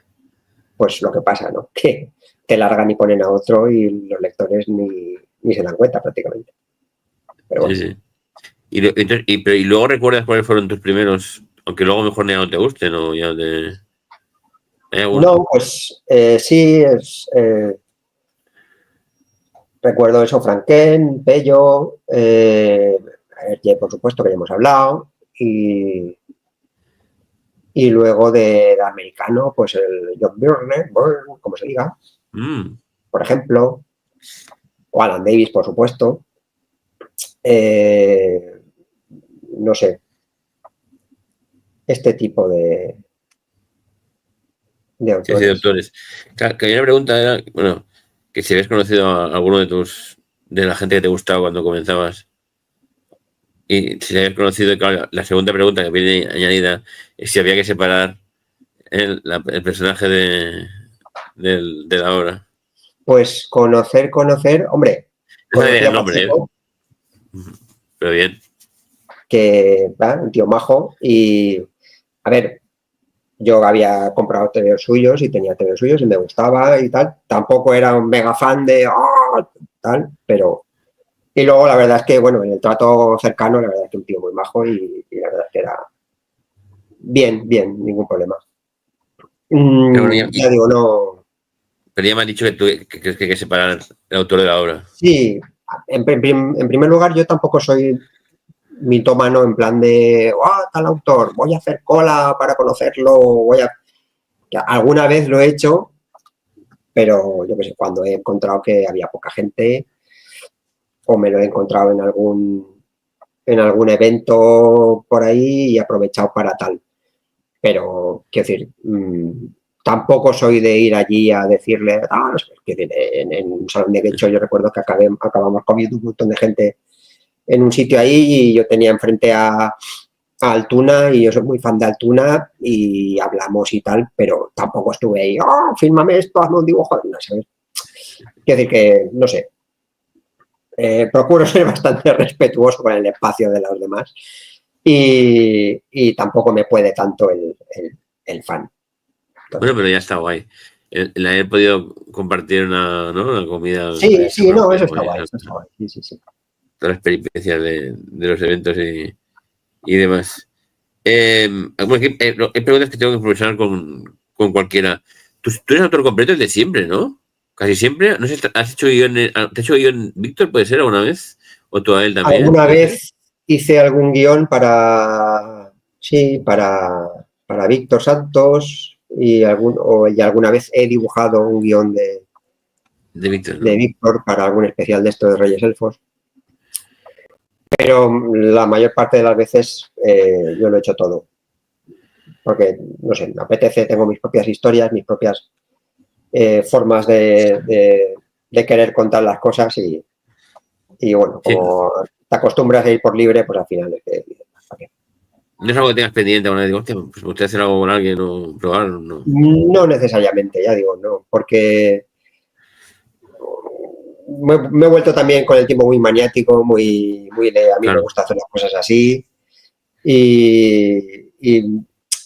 B: lo que pasa, ¿no? Que te largan y ponen a otro y los lectores ni se dan cuenta prácticamente. Pero bueno.
A: Sí. Y luego recuerdas cuáles fueron tus primeros, aunque luego mejor ya no te gusten o ya te...
B: No, pues sí, recuerdo eso, Franken, Pello, por supuesto que ya hemos hablado, y luego de americano, pues el John Byrne, como se diga, por ejemplo, o Alan Davis, por supuesto. No sé, este tipo de autores.
A: Sí, de autores. Claro, que una pregunta era, bueno, que si habías conocido a alguno de la gente que te gustaba cuando comenzabas, y si habías conocido, claro, la segunda pregunta que viene añadida es si había que separar el personaje de la obra.
B: Pues conocer, hombre.
A: No sabía el nombre, pero bien.
B: Que un tío majo y, a ver, yo había comprado TVOs suyos y tenía TVOs suyos y me gustaba y tal. Tampoco era un mega fan de tal, pero... Y luego la verdad es que, bueno, en el trato cercano, la verdad es que un tío muy majo y la verdad es que era bien, ningún problema. Ya digo, no...
A: Pero ya me has dicho que crees que hay que separar el autor de la obra.
B: Sí, en primer lugar yo tampoco soy mitómano en plan de tal autor, voy a hacer cola para conocerlo, alguna vez lo he hecho, pero yo qué sé, cuando he encontrado que había poca gente o me lo he encontrado en algún evento por ahí y he aprovechado para tal. Pero, quiero decir, tampoco soy de ir allí a decirle, no sé, en un salón de hecho yo recuerdo que acabamos comiendo un montón de gente en un sitio ahí y yo tenía enfrente a Altuna y yo soy muy fan de Altuna y hablamos y tal, pero tampoco estuve ahí, fírmame esto, hazme un dibujo, no sé. Quiero decir que, no sé, procuro ser bastante respetuoso con el espacio de los demás y tampoco me puede tanto el fan.
A: Entonces, bueno, pero ya está guay. El haber podido compartir una comida.
B: Sí, no, eso está guay. Sí.
A: Todas las peripecias de los eventos y demás. Hay preguntas que tengo que profesional con cualquiera. Tú eres autor completo desde siempre, ¿no? Casi siempre. No sé, ¿has hecho guión? ¿Te has hecho guión, Víctor, puede ser, alguna vez? ¿O tú a él también?
B: Alguna vez hice algún guión para Víctor Santos y alguna vez he dibujado un guión de
A: Víctor, ¿no?
B: de Víctor para algún especial de esto de Reyes Elfos. Pero la mayor parte de las veces yo lo he hecho todo. Porque, no sé, me apetece, tengo mis propias historias, mis propias formas de querer contar las cosas y bueno, como te acostumbras a ir por libre, pues al final es que...
A: ¿No es algo que tengas pendiente alguna vez? Digo, hostia, pues me gustaría hacer algo con alguien o probar, ¿no?
B: No necesariamente, ya digo, no, porque me he vuelto también con el tiempo muy maniático, muy de a mí me gusta hacer las cosas así y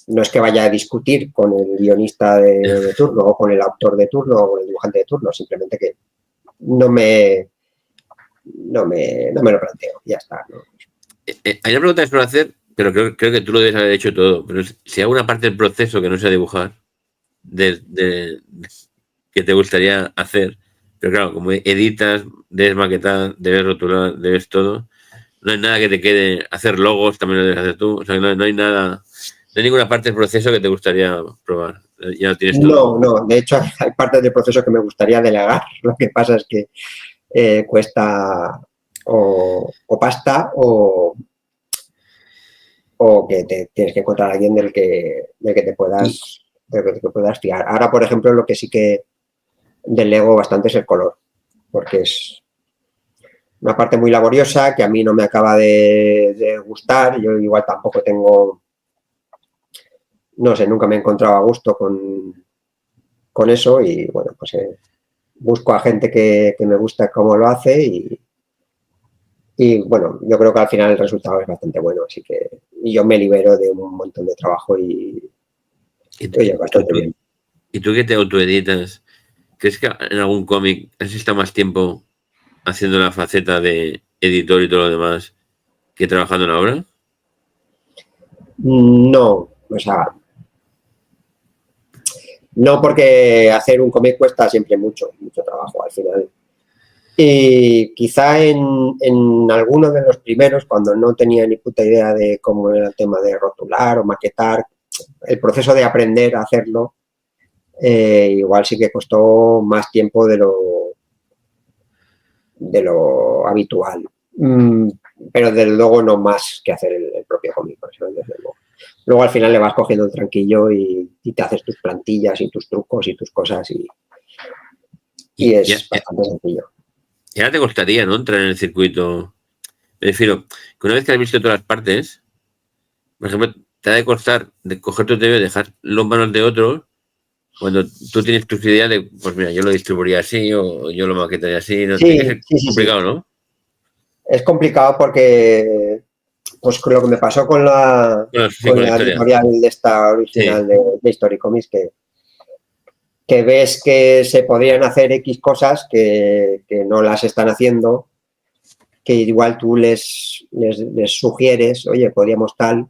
B: no es que vaya a discutir con el guionista de turno o con el autor de turno o con el dibujante de turno, simplemente que no me lo planteo, ya está, ¿no?
A: Hay una pregunta que suelo hacer, pero creo que tú lo debes haber hecho todo, pero si hay una parte del proceso que no sea dibujar, que te gustaría hacer, pero claro, como editas, debes maquetar, debes rotular, debes todo, no hay nada que te quede, hacer logos también lo debes hacer tú, o sea, no hay nada, no hay ninguna parte del proceso que te gustaría probar, ya lo tienes todo.
B: No, de hecho hay partes del proceso que me gustaría delegar, lo que pasa es que cuesta o pasta o o que tienes que encontrar a alguien del que te puedas fiar. Ahora, por ejemplo, lo que sí que delego bastante es el color, porque es una parte muy laboriosa que a mí no me acaba de gustar. Yo igual tampoco tengo, no sé, nunca me he encontrado a gusto con eso y bueno, pues busco a gente que me gusta cómo lo hace y bueno, yo creo que al final el resultado es bastante bueno, así que yo me libero de un montón de trabajo y oye, bastante bien.
A: ¿Y tú que te autoeditas? ¿Crees que en algún cómic has estado más tiempo haciendo la faceta de editor y todo lo demás que trabajando en la obra?
B: No, o sea, no porque hacer un cómic cuesta siempre mucho trabajo al final. Y quizá en alguno de los primeros, cuando no tenía ni puta idea de cómo era el tema de rotular o maquetar, el proceso de aprender a hacerlo, igual sí que costó más tiempo de lo habitual. Pero desde luego no más que hacer el propio cómic, desde luego. Luego al final le vas cogiendo el tranquillo y te haces tus plantillas y tus trucos y tus cosas y es bastante sencillo.
A: Y ahora te costaría, ¿no?, entrar en el circuito. Me refiero, que una vez que has visto todas las partes, por ejemplo, te ha de costar de coger tu TV y dejarlo en manos de otros, cuando tú tienes tus ideas de, pues mira, yo lo distribuiría así o yo lo maquetaría así. ¿No?
B: Sí,
A: Tiene que ser complicado, sí. ¿No?
B: Es complicado porque, pues con lo que me pasó con la editorial de esta original de History Comics, que ves que se podrían hacer X cosas que no las están haciendo, que igual tú les sugieres, oye, podríamos tal,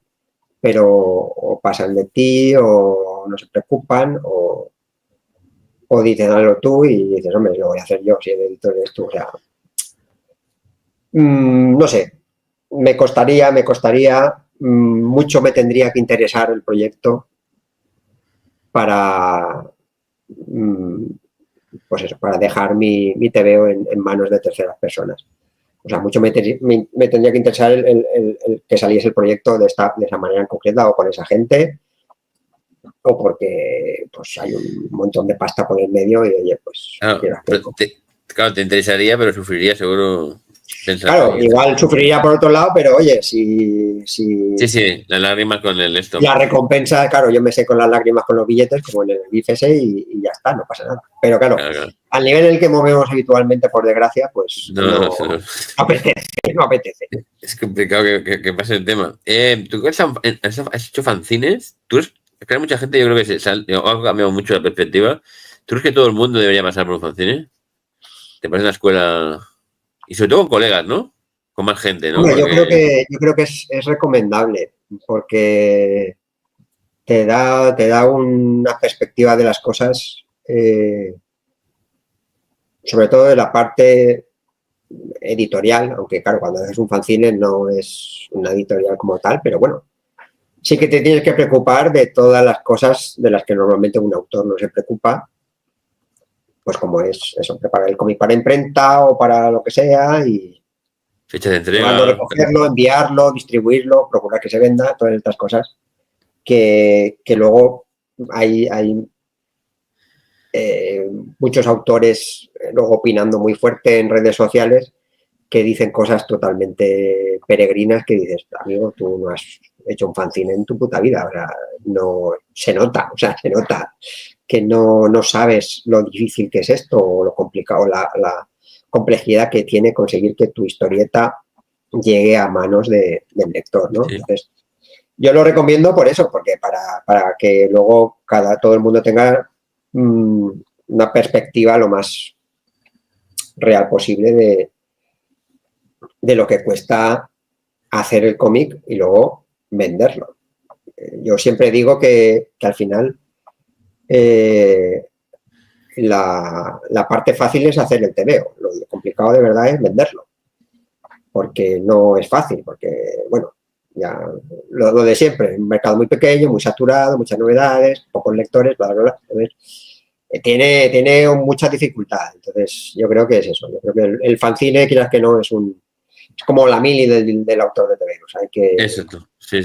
B: pero o pasan de ti o no se preocupan o dicen hazlo tú y dices, hombre, lo voy a hacer yo si el editor eres tú. O sea, no sé, me costaría, mucho me tendría que interesar el proyecto para, pues eso, para dejar mi TVO en manos de terceras personas. O sea, mucho me tendría que interesar el que saliese el proyecto de esa manera en concreta o con esa gente, o porque pues hay un montón de pasta por el medio y oye, pues...
A: Claro, te interesaría, pero sufriría seguro.
B: Claro, igual sufriría por otro lado, pero oye, si...
A: Sí, las lágrimas con el esto.
B: La recompensa, claro, yo me sé con las lágrimas con los billetes, como en el IFS y ya está, no pasa nada. Pero claro, al nivel en el que movemos habitualmente, por desgracia, pues no apetece.
A: Es complicado que pase el tema. ¿Tú has hecho fanzines? Hay mucha gente, yo creo que ha cambiado mucho la perspectiva. ¿Tú crees que todo el mundo debería pasar por un fanzine? ¿Te parece una escuela? Y sobre todo con colegas, ¿no? Con más gente, ¿no?
B: Hombre, yo creo que es recomendable porque te da una perspectiva de las cosas, sobre todo de la parte editorial, aunque claro, cuando haces un fanzine no es una editorial como tal, pero bueno, sí que te tienes que preocupar de todas las cosas de las que normalmente un autor no se preocupa, pues como es eso, preparar el cómic para imprenta o para lo que sea y
A: fecha de entrega,
B: recogerlo, enviarlo, distribuirlo, procurar que se venda, todas estas cosas que luego hay muchos autores luego opinando muy fuerte en redes sociales que dicen cosas totalmente peregrinas que dices, amigo, tú no has hecho un fanzine en tu puta vida, o sea, no se nota que no sabes lo difícil que es esto o lo complicado, la complejidad que tiene conseguir que tu historieta llegue a manos del lector, ¿no? Sí. Entonces, yo lo recomiendo por eso, porque para que luego todo el mundo tenga una perspectiva lo más real posible de lo que cuesta hacer el cómic y luego venderlo. Yo siempre digo que al final la parte fácil es hacer el TVO, lo complicado de verdad es venderlo, porque no es fácil, porque, bueno, ya lo de siempre, un mercado muy pequeño, muy saturado, muchas novedades, pocos lectores, bla, bla, bla. Entonces, tiene mucha dificultad. Entonces, yo creo que es eso. Yo creo que el fanzine, quizás que no, es un Es como la mili del autor de TV. O sea, hay que...
A: Exacto. Sí.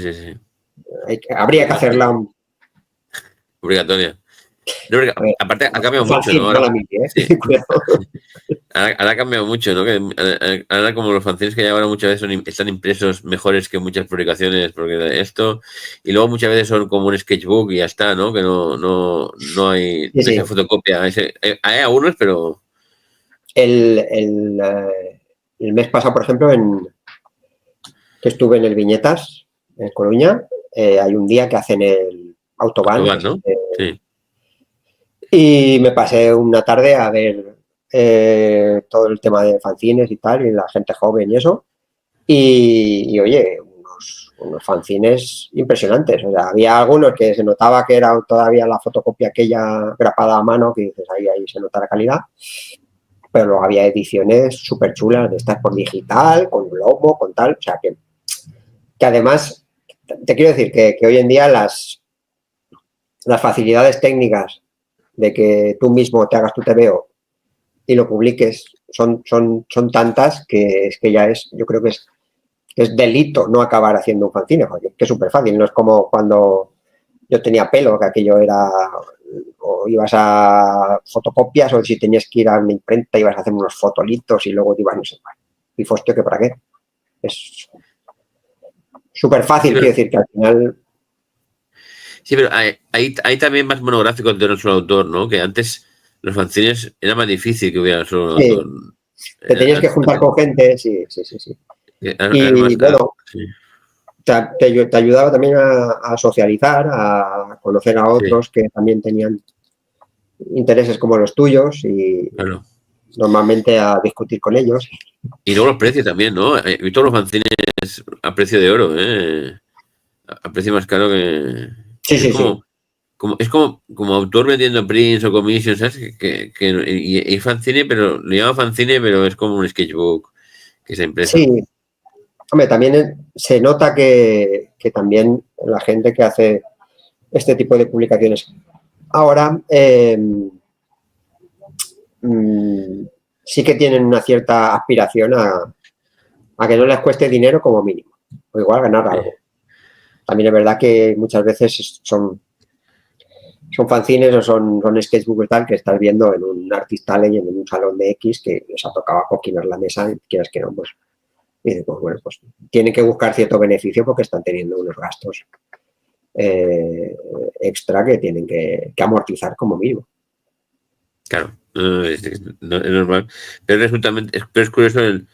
B: Habría que hacerla
A: obligatoria. No, aparte, ha cambiado mucho, ¿no?
B: Ahora, sí.
A: Ahora ha cambiado mucho, ¿no? Que ahora como los fanzines que hay ahora muchas veces están impresos mejores que muchas publicaciones, porque esto, y luego muchas veces son como un sketchbook y ya está, ¿no? Que no hay esa fotocopia. Hay algunos, pero...
B: El mes pasado, por ejemplo, que estuve en el Viñetas, en Coruña, hay un día que hacen el autobahn,
A: ¿no? Sí.
B: Y me pasé una tarde a ver todo el tema de fanzines y tal, y la gente joven y eso. Y oye, unos fanzines impresionantes. O sea, había algunos que se notaba que era todavía la fotocopia aquella grapada a mano, que dices, ahí se nota la calidad. Pero luego había ediciones súper chulas de estas por digital, con logo, con tal. O sea, que además, te quiero decir que hoy en día las facilidades técnicas de que tú mismo te hagas tu TVO y lo publiques son tantas que es que ya yo creo que es delito no acabar haciendo un fanzine, porque es súper fácil, no es como cuando yo tenía pelo, que aquello era, o ibas a fotocopias, o si tenías que ir a una imprenta ibas a hacer unos fotolitos y luego te ibas, no sé, y hostia, ¿que para qué? Es súper fácil, quiero decir que al final...
A: Sí, pero hay también más monográficos de un solo autor, ¿no? Que antes los fanzines era más difícil que hubiera solo un autor.
B: Te tenías que juntar con gente, sí. Y bueno, te ayudaba también a socializar, a conocer a otros que también tenían intereses como los tuyos y normalmente a discutir con ellos.
A: Y luego los precios también, ¿no? Y todos los fanzines a precio de oro, ¿eh? A precio más caro que...
B: Sí.
A: Es como autor vendiendo prints o commissions, ¿sabes? Y fanzine, pero lo llama fanzine, pero es como un sketchbook que se impresa.
B: Sí. Hombre, también se nota que también la gente que hace este tipo de publicaciones ahora sí que tienen una cierta aspiración a que no les cueste dinero como mínimo, o igual ganar algo. También es verdad que muchas veces son fanzines o son sketchbooks tal que estás viendo en un artist talent, en un salón de X que les ha tocado coquinar la mesa y quieras que no, pues, y dices, pues bueno, pues tienen que buscar cierto beneficio porque están teniendo unos gastos extra que tienen que amortizar como mínimo.
A: Claro, es normal. Pero es curioso el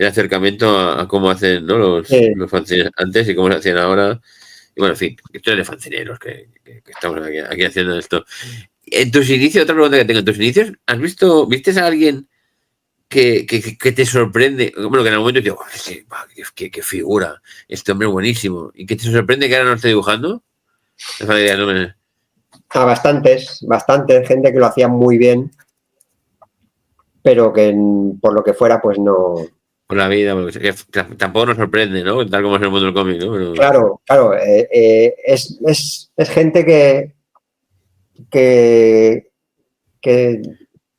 A: acercamiento a cómo hacen, ¿no? los fanzines antes y cómo se hacían ahora. Y bueno, en fin, historia de fanzineros que estamos aquí haciendo esto. En tus inicios, otra pregunta que tengo, en tus inicios, ¿viste a alguien que te sorprende? Bueno, que en algún momento digo, qué figura, este hombre es buenísimo, y que te sorprende que ahora no esté dibujando. Esa idea no me...
B: A bastante gente que lo hacía muy bien, pero que por lo que fuera, pues no...
A: Por la vida, porque tampoco nos sorprende, ¿no? Tal como es el mundo del cómic, ¿no? Pero...
B: Claro. Es gente que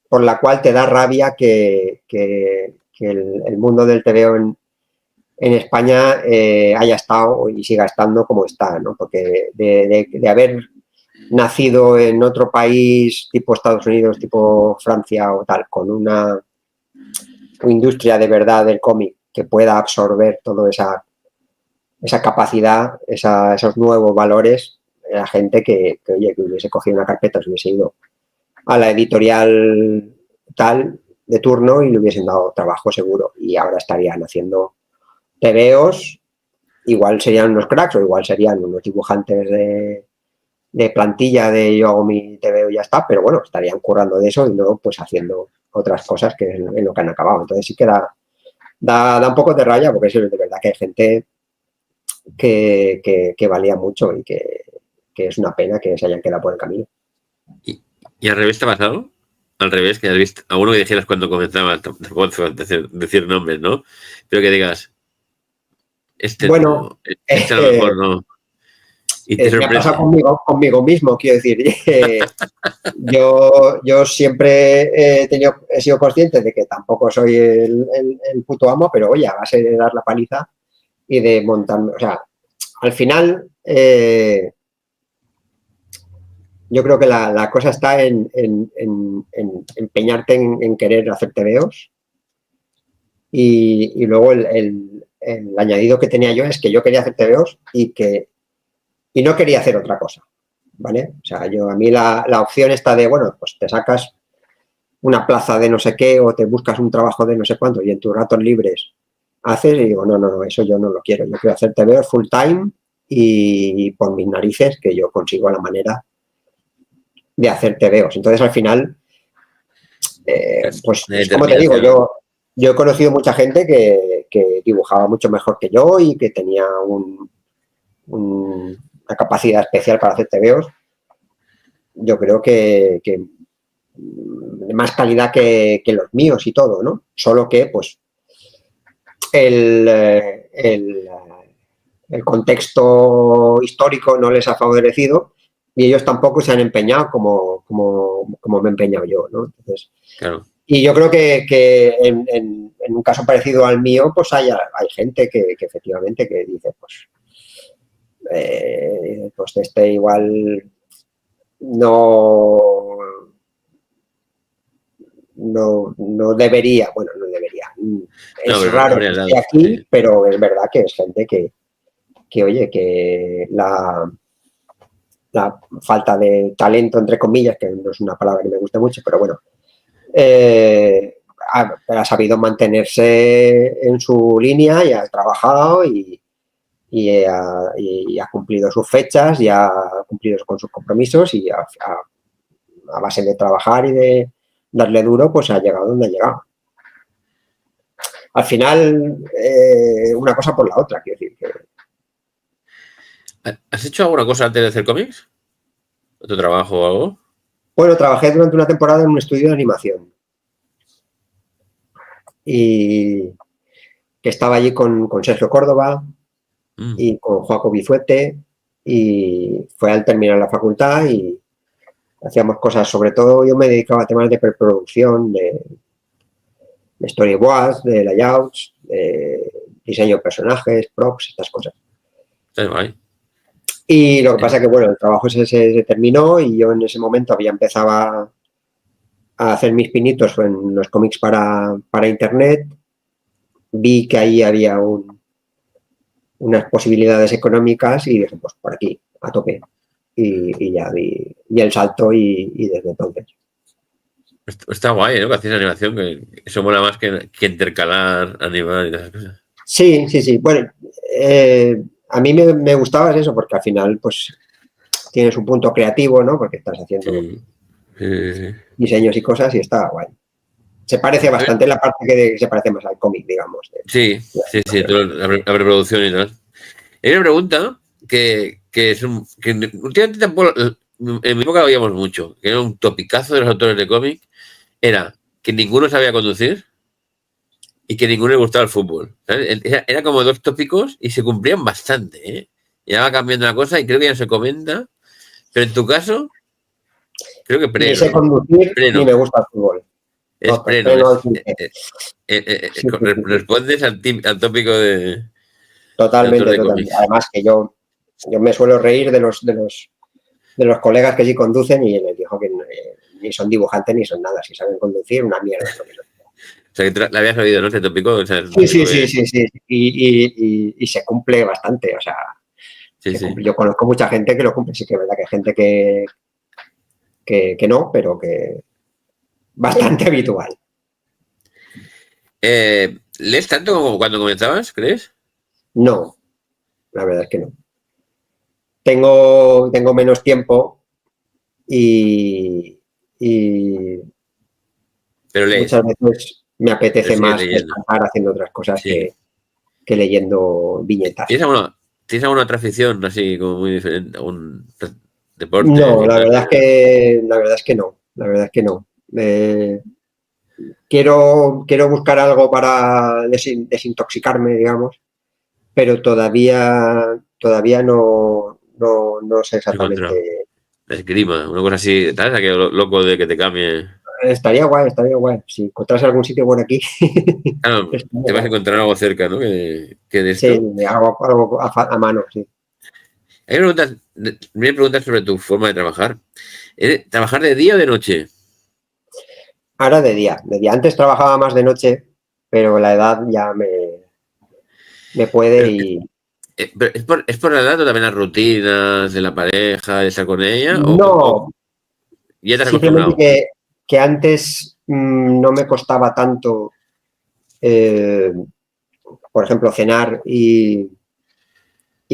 B: por la cual te da rabia que el mundo del TVO en España haya estado y siga estando como está, ¿no? Porque de haber nacido en otro país tipo Estados Unidos, tipo Francia o tal, con una industria de verdad del cómic que pueda absorber toda esa capacidad, esos nuevos valores, la gente que hubiese cogido una carpeta, se hubiese ido a la editorial tal de turno y le hubiesen dado trabajo seguro y ahora estarían haciendo TVOs, igual serían unos cracks o igual serían unos dibujantes de plantilla de yo hago mi TVO y ya está, pero bueno, estarían currando de eso y no pues haciendo otras cosas que es en lo que han acabado. Entonces sí que da un poco de raya porque es de verdad que hay gente que valía mucho y que es una pena que se hayan quedado por el camino.
A: ¿Y al revés te ha pasado? Al revés, que has visto a uno que dijeras cuando comenzaba, tampoco decir nombres, ¿no? Pero que digas,
B: bueno,
A: a lo mejor no.
B: Me ha pasado conmigo mismo, quiero decir. Yo siempre he sido consciente de que tampoco soy el puto amo, pero oye, a base de dar la paliza y de montarme, o sea, al final yo creo que la cosa está en empeñarte en querer hacer tebeos y luego el añadido que tenía yo es que yo quería hacer tebeos y no quería hacer otra cosa, ¿vale? O sea, a mí la opción está de, bueno, pues te sacas una plaza de no sé qué o te buscas un trabajo de no sé cuánto y en tus ratos libres haces y digo, no, eso yo no lo quiero. Yo quiero hacer TVO full time y por mis narices que yo consigo la manera de hacer TVOs. Entonces, al final, pues como te digo, yo he conocido mucha gente que dibujaba mucho mejor que yo y que tenía una capacidad especial para hacer TVOs. Yo creo que de más calidad que los míos y todo, ¿no? Solo que, pues, el contexto histórico no les ha favorecido y ellos tampoco se han empeñado como me he empeñado yo, ¿no? Entonces,
A: claro.
B: Y yo creo que en un caso parecido al mío, pues hay gente que efectivamente que dice, pues este igual no debería, bueno, no debería. Es raro que esté aquí, sí. Pero es verdad que es gente que oye, que la falta de talento, entre comillas, que no es una palabra que me gusta mucho, pero bueno, ha sabido mantenerse en su línea y ha trabajado y ha cumplido sus fechas y ha cumplido con sus compromisos y a base de trabajar y de darle duro, pues ha llegado donde ha llegado. Al final, una cosa por la otra, quiero decir.
A: ¿Has hecho alguna cosa antes de hacer cómics? ¿Tu trabajo o algo?
B: Bueno, trabajé durante una temporada en un estudio de animación. Y que estaba allí con Sergio Córdoba y con Joaco Bizuete, y fue al terminar la facultad y hacíamos cosas, sobre todo yo me dedicaba a temas de preproducción, de storyboards, de layouts, de diseño de personajes, props, estas cosas.
A: Sí, vale.
B: Y lo que pasa es que, bueno, el trabajo se terminó y yo en ese momento había empezado a hacer mis pinitos en los cómics para internet. Vi que ahí había unas posibilidades económicas y dije, pues por aquí, a tope. Y ya di el salto y desde entonces.
A: Está guay, ¿no? Que hacéis animación, que eso mola más que intercalar, animar y todas esas cosas.
B: Sí. Bueno, a mí me gustaba eso porque al final, pues, tienes un punto creativo, ¿no? Porque estás haciendo diseños y cosas y está guay. Se parece bastante la parte que se parece más al cómic, digamos.
A: Sí, la preproducción y tal. Hay una pregunta que últimamente tampoco, en mi época lo oíamos mucho, que era un topicazo de los autores de cómic, era que ninguno sabía conducir y que ninguno le gustaba el fútbol. ¿Sabes? Era como dos tópicos y se cumplían bastante, ¿eh? Ya va cambiando la cosa y creo que ya se comenta, pero en tu caso, creo que
B: ni sé conducir ni me gusta el fútbol.
A: Es pleno. Respondes al tópico de...
B: Totalmente. Además que yo me suelo reír de los colegas que sí conducen y les digo que ni son dibujantes ni son nada. Si saben conducir, una mierda.
A: O sea, que la habías oído, ¿no? Este tópico. O sea,
B: sí. Y se cumple bastante. O sea, cumple. Yo conozco mucha gente que lo cumple. Sí que es verdad que hay gente que no, pero que bastante habitual.
A: ¿Lees tanto como cuando comenzabas, crees?
B: No, la verdad es que no. Tengo menos tiempo y
A: pero lees.
B: Muchas veces me apetece más descansar haciendo otras cosas que leyendo viñetas.
A: ¿Tienes alguna otra afición así como muy diferente? ¿Un deporte?
B: No, la verdad es que no. Quiero buscar algo para desintoxicarme, digamos, pero todavía no no sé exactamente.
A: La esgrima, una cosa así, ¿sabes? Aquello loco de que te cambie.
B: Estaría guay, estaría guay. Si encontrase algún sitio bueno aquí.
A: Claro, te vas a encontrar algo cerca, ¿no? Que de
B: Sí,
A: esto.
B: algo a mano, sí.
A: Me preguntas sobre tu forma de trabajar. ¿Trabajar de día o de noche?
B: Ahora de día. Antes trabajaba más de noche, pero la edad ya me puede
A: Pero,
B: y...
A: pero ¿es por la edad o también las rutinas de la pareja, de estar con ella? ¿O
B: No,
A: ya te has
B: simplemente
A: acostumbrado?
B: que antes no me costaba tanto, eh, por ejemplo, cenar y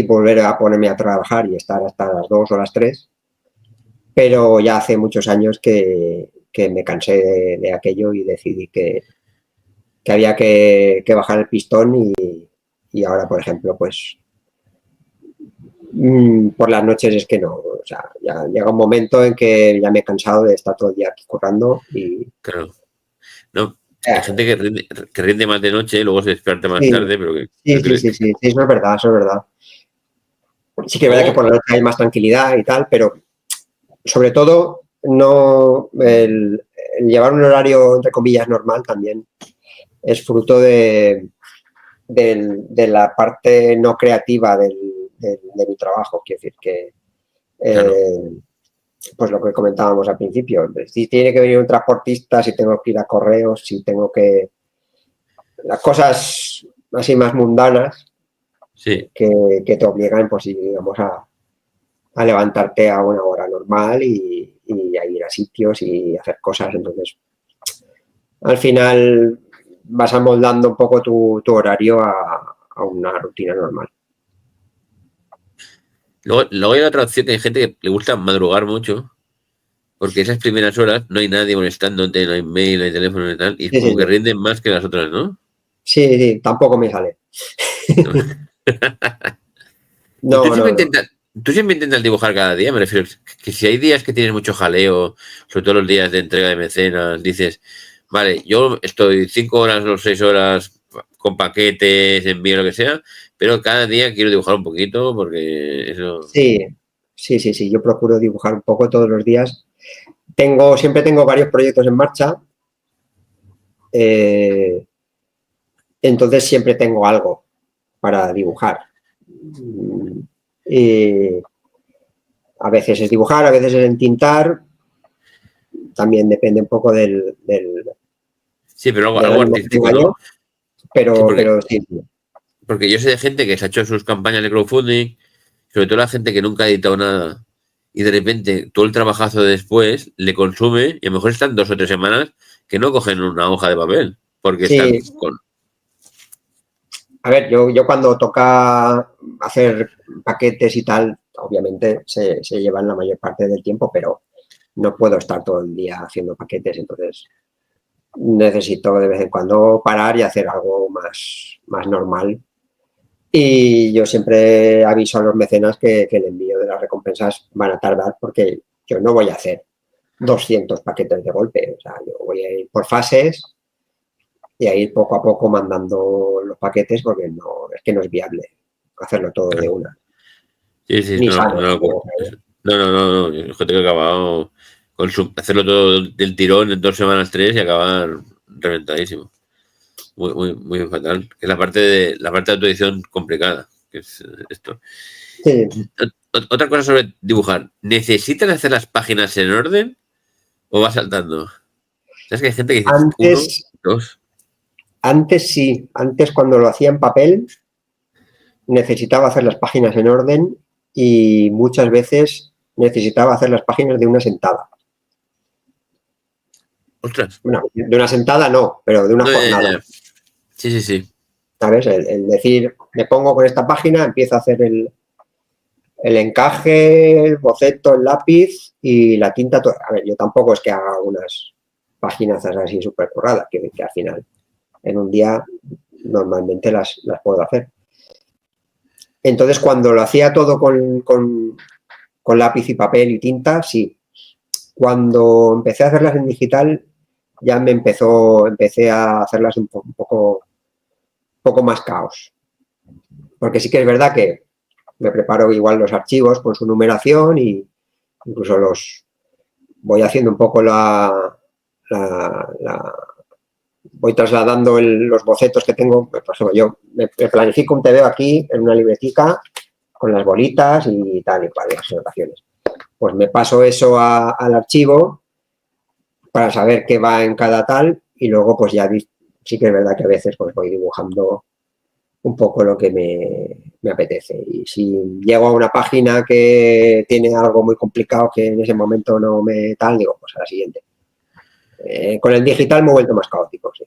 B: volver a ponerme a trabajar y estar hasta las 2 o las 3, pero ya hace muchos años que me cansé de aquello y decidí que había que bajar el pistón y ahora, por ejemplo, pues por las noches es que no, o sea, ya llega un momento en que ya me he cansado de estar todo el día aquí currando y...
A: Claro. No, hay gente que rinde más de noche y luego se despierta más
B: Sí,
A: tarde, pero
B: sí, eso es verdad, eso es verdad. Sí que es verdad que
A: o
B: por la noche hay más tranquilidad y tal, pero sobre todo no el llevar un horario entre comillas normal también es fruto de la parte no creativa de mi trabajo. Quiero decir que,
A: claro.
B: pues lo que comentábamos al principio, si tiene que venir un transportista, si tengo que ir a correos, si tengo que... Las cosas así más mundanas
A: Sí.
B: que te obligan, pues, digamos, a levantarte a una hora normal y a ir a sitios y hacer cosas. Entonces, al final vas amoldando un poco tu horario a una rutina normal.
A: Luego hay otra opción que hay gente que le gusta madrugar mucho, porque esas primeras horas no hay nadie molestándote, no hay mail, no hay teléfono y tal, y
B: Sí, sí,
A: como que rinden más que las otras, ¿no?
B: sí, sí, tampoco me sale.
A: Y
B: No, no, no.
A: tú siempre intentas dibujar cada día, me refiero, que si hay días que tienes mucho jaleo, sobre todo los días de entrega de mecenas, dices, vale, yo estoy 5 horas o 6 horas con paquetes, envío lo que sea, pero cada día quiero dibujar un poquito porque eso...
B: Sí, sí. Yo procuro dibujar un poco todos los días. Siempre tengo varios proyectos en marcha. eh, entonces siempre tengo algo para dibujar. Y a veces es dibujar, a veces es entintar. También depende un poco
A: Sí, pero
B: del
A: algo
B: ánimo que
A: artístico,
B: tenga
A: ¿no?
B: yo.
A: Sí,
B: Pero sí,
A: porque yo sé de gente que se ha hecho sus campañas de crowdfunding, sobre todo la gente que nunca ha editado nada, y de repente todo el trabajazo después le consume y a lo mejor están 2 o 3 semanas que no cogen una hoja de papel, porque están
B: sí.
A: con...
B: A ver, yo cuando toca hacer paquetes y tal, obviamente se llevan la mayor parte del tiempo, pero no puedo estar todo el día haciendo paquetes, entonces necesito de vez en cuando parar y hacer algo más normal. Y yo siempre aviso a los mecenas que el envío de las recompensas van a tardar porque yo no voy a hacer 200 paquetes de golpe, o sea, yo voy a ir por fases y a ir poco a poco mandando los paquetes porque no, es que no es viable hacerlo todo de una.
A: Sí, sí,
B: Ni
A: no,
B: sano.
A: no, no, yo creo que he acabado con hacerlo todo del tirón en 2 semanas, tres y acabar reventadísimo. Muy, muy, muy fatal. Que es la parte de autoedición complicada, que es esto.
B: Sí.
A: Otra cosa sobre dibujar. ¿Necesitan hacer las páginas en orden o va saltando? ¿Sabes que hay gente que dice
B: Antes,
A: uno, dos?
B: antes sí, antes cuando lo hacía en papel necesitaba hacer las páginas en orden y muchas veces necesitaba hacer las páginas de una sentada.
A: Ostras.
B: Bueno, de una sentada no, pero de una
A: No, ya,
B: jornada.
A: ya. Sí, sí, sí.
B: ¿Sabes? El decir, me pongo con esta página, empiezo a hacer el encaje, el boceto, el lápiz y la tinta. A ver, yo tampoco es que haga unas páginas así súper curradas, que al final en un día normalmente las puedo hacer. Entonces, cuando lo hacía todo con lápiz y papel y tinta, sí. Cuando empecé a hacerlas en digital, ya empecé a hacerlas un poco más caos. Porque sí que es verdad que me preparo igual los archivos con su numeración y incluso los voy haciendo un poco voy trasladando los bocetos que tengo. Por ejemplo, yo me planifico un TVO aquí en una libretica con las bolitas y tal y cual, las anotaciones. Pues me paso eso al archivo para saber qué va en cada tal y luego pues ya sí que es verdad que a veces pues voy dibujando un poco lo que me apetece. Y si llego a una página que tiene algo muy complicado que en ese momento no me tal, digo, pues a la siguiente. Con el digital me he vuelto más caótico, sí.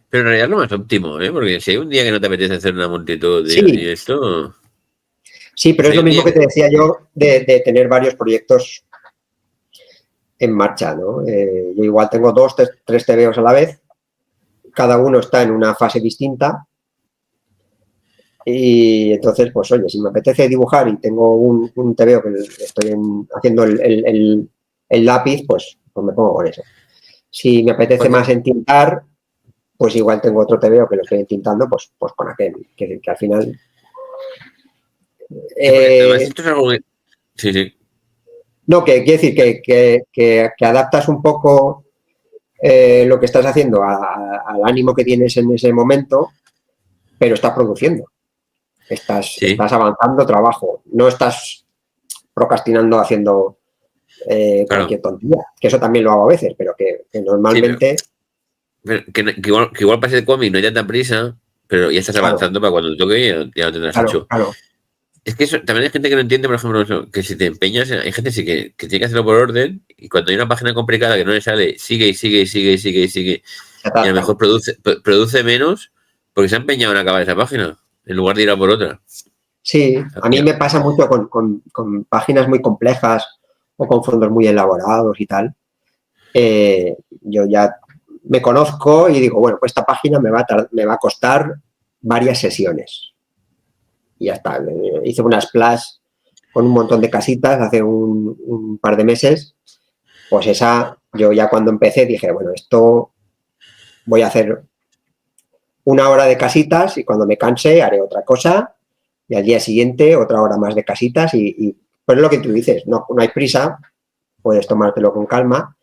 A: Pero en realidad es lo más óptimo, ¿eh? Porque si hay un día que no te apetece hacer una multitud y esto...
B: Sí, pero es lo mismo que te decía yo de tener varios proyectos en marcha, ¿no? Yo igual tengo 2, 3 TVOs a la vez, cada uno está en una fase distinta y entonces, pues oye, si me apetece dibujar y tengo un TVO que estoy haciendo el lápiz, pues me pongo con eso. Si me apetece más entintar, pues igual tengo otro TVO que lo estoy entintando, pues con aquel, que al final...
A: esto es algo que... Sí.
B: No, que quiere decir que adaptas un poco lo que estás haciendo al ánimo que tienes en ese momento, pero estás produciendo. Estás avanzando trabajo. No estás procrastinando haciendo cualquier tontería. Que eso también lo hago a veces, pero que normalmente...
A: Sí, pero que igual pase el cómic, no hay tanta prisa, pero ya estás avanzando para cuando toque ya lo tendrás hecho.
B: Claro.
A: Es que también hay gente que no entiende, por ejemplo, eso, que si te empeñas, hay gente sí que tiene que hacerlo por orden y cuando hay una página complicada que no le sale, sigue. Y a lo mejor produce menos porque se ha empeñado en acabar esa página en lugar de ir a por otra.
B: Sí, a mí me pasa mucho con páginas muy complejas o con fondos muy elaborados y tal. Yo ya me conozco y digo, bueno, pues esta página me va a costar varias sesiones. Y ya está. Hice una splash con un montón de casitas hace un par de meses. Pues esa, yo ya cuando empecé dije, bueno, esto voy a hacer 1 hora de casitas y cuando me canse haré otra cosa y al día siguiente otra hora más de casitas y pues es lo que tú dices, no hay prisa, puedes tomártelo con calma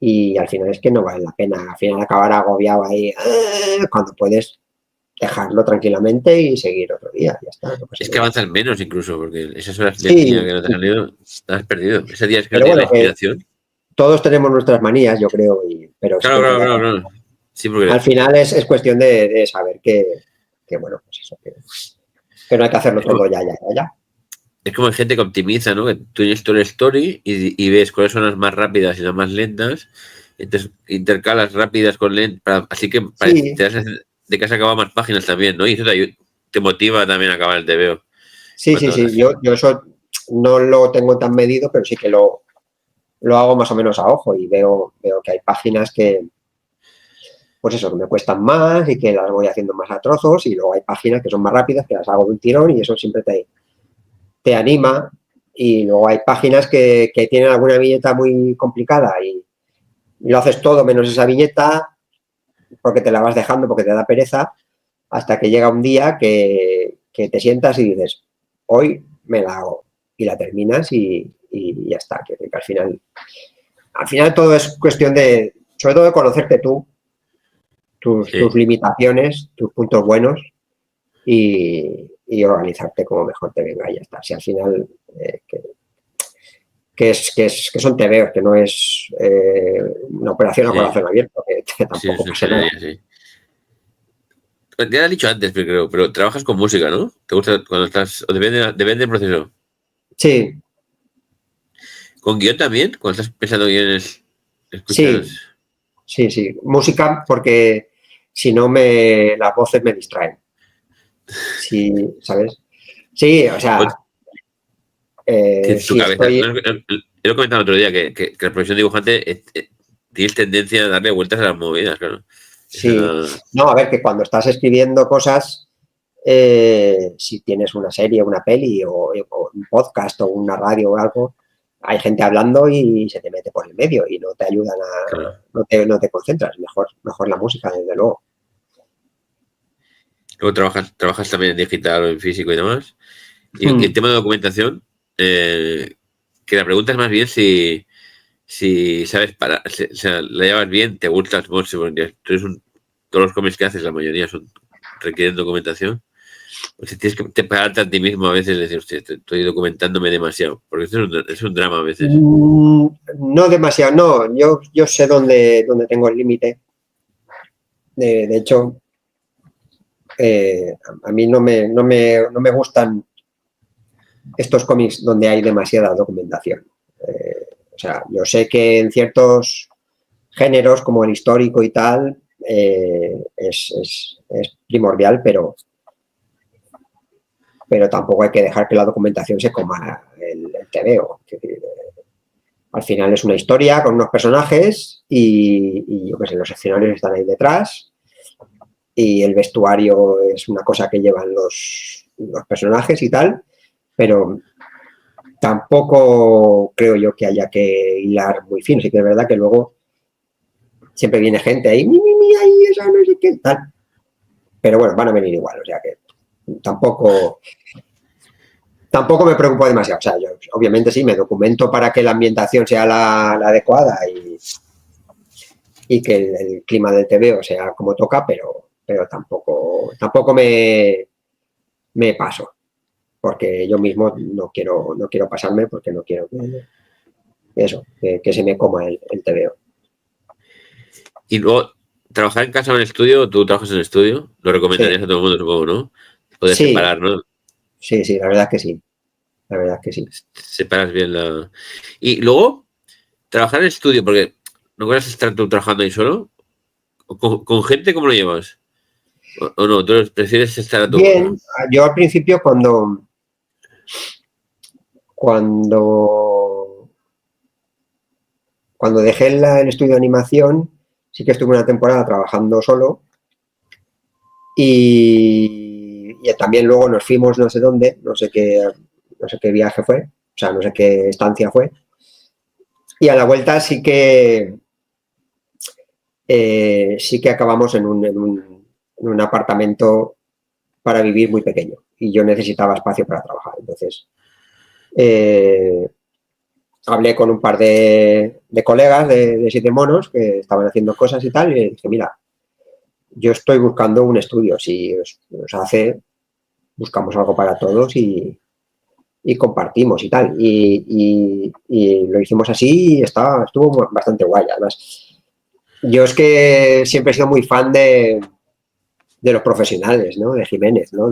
B: y al final es que no vale la pena, al final acabar agobiado ahí cuando puedes dejarlo tranquilamente y seguir otro día, ya está. No
A: es que avanzas menos incluso, porque esas horas del día que no te has salido, te has perdido. Ese día es que no tienes la inspiración.
B: Todos tenemos nuestras manías, yo creo, pero
A: claro. Sí, porque...
B: al final es cuestión de saber que bueno, pues eso, que no hay que hacerlo todo ya.
A: Es como hay gente que optimiza, ¿no? Que tú tienes tu story y ves cuáles son las más rápidas y las más lentas, entonces intercalas rápidas con lentas, así que te das de que has acabado más páginas también, ¿no? Y eso te motiva también a acabar el TVO.
B: Sí. Yo eso no lo tengo tan medido, pero sí que lo hago más o menos a ojo y veo que hay páginas que, pues eso, que me cuestan más y que las voy haciendo más a trozos y luego hay páginas que son más rápidas, que las hago de un tirón y eso siempre te anima. Y luego hay páginas que tienen alguna viñeta muy complicada y lo haces todo menos esa viñeta porque te la vas dejando, porque te da pereza, hasta que llega un día que te sientas y dices, hoy me la hago y la terminas y ya está. Que al final todo es cuestión sobre todo de conocerte tú, tus limitaciones, tus puntos buenos y organizarte como mejor te venga y ya está. Si al final que son TVOs, que no es una operación a corazón abierto, que tampoco pasa nada.
A: Sí. Te lo he dicho antes, pero trabajas con música, ¿no? ¿Te gusta cuando estás...? ¿O depende del proceso?
B: Sí.
A: ¿Con guión también? Cuando estás pensando guiones, escuchas...
B: Sí. Música porque si no las voces me distraen. Sí, ¿sabes? Sí, o sea...
A: tu cabeza... He comentado el otro día que la profesión de dibujante tienes tendencia a darle vueltas a las movidas, claro.
B: Sí. No, a ver, que cuando estás escribiendo cosas, si tienes una serie, una peli o un podcast o una radio o algo, hay gente hablando y se te mete por el medio y no te ayudan no te concentras. Mejor la música, desde luego.
A: Luego trabajas también en digital o en físico y demás. Y el tema de documentación, que la pregunta es más bien si sabes o sea, la llevas bien, te gustas, todos los cómics que haces, la mayoría requieren documentación. O si tienes que pararte a ti mismo a veces y decir, hostia, estoy documentándome demasiado, porque es un drama a veces.
B: No demasiado, no. Yo sé dónde tengo el límite. De hecho, a mí no me gustan estos cómics donde hay demasiada documentación. O sea, yo sé que en ciertos géneros como el histórico y tal es primordial, pero tampoco hay que dejar que la documentación se coma el TVO. Al final es una historia con unos personajes y yo qué sé, los escenarios están ahí detrás y el vestuario es una cosa que llevan los personajes y tal, pero tampoco creo yo que haya que hilar muy fino. Sí que es verdad que luego siempre viene gente ahí, ahí, esa no sé qué, tal. Pero bueno, van a venir igual, o sea que tampoco me preocupo demasiado. O sea, yo obviamente sí me documento para que la ambientación sea la adecuada y que el clima del TVO sea como toca, pero tampoco me paso. Porque yo mismo no quiero pasarme, porque no quiero que se me coma el TVO.
A: Y luego, trabajar en casa o en estudio, tú trabajas en estudio, lo recomendarías
B: Sí.
A: a todo el mundo, supongo, ¿no? Puedes
B: Sí,
A: separar, ¿no?
B: sí, la verdad que sí. La verdad que sí.
A: Separas bien la... Y luego, trabajar en estudio, porque no quieres estar tú trabajando ahí solo. ¿Con gente cómo lo llevas? ¿O no? ¿Tú prefieres estar a tu bola?
B: Bien, yo al principio cuando dejé el estudio de animación, sí que estuve una temporada trabajando solo y también luego nos fuimos no sé dónde, no sé qué viaje fue, o sea, no sé qué estancia fue. Y a la vuelta sí que acabamos en un apartamento para vivir muy pequeño y yo necesitaba espacio para trabajar. Entonces, hablé con un par de colegas de Siete Monos que estaban haciendo cosas y tal, y les dije, mira, yo estoy buscando un estudio, si os hace, buscamos algo para todos y compartimos y tal. Y lo hicimos así y estuvo bastante guay. Además, yo es que siempre he sido muy fan de los profesionales, ¿no? De Jiménez, ¿no?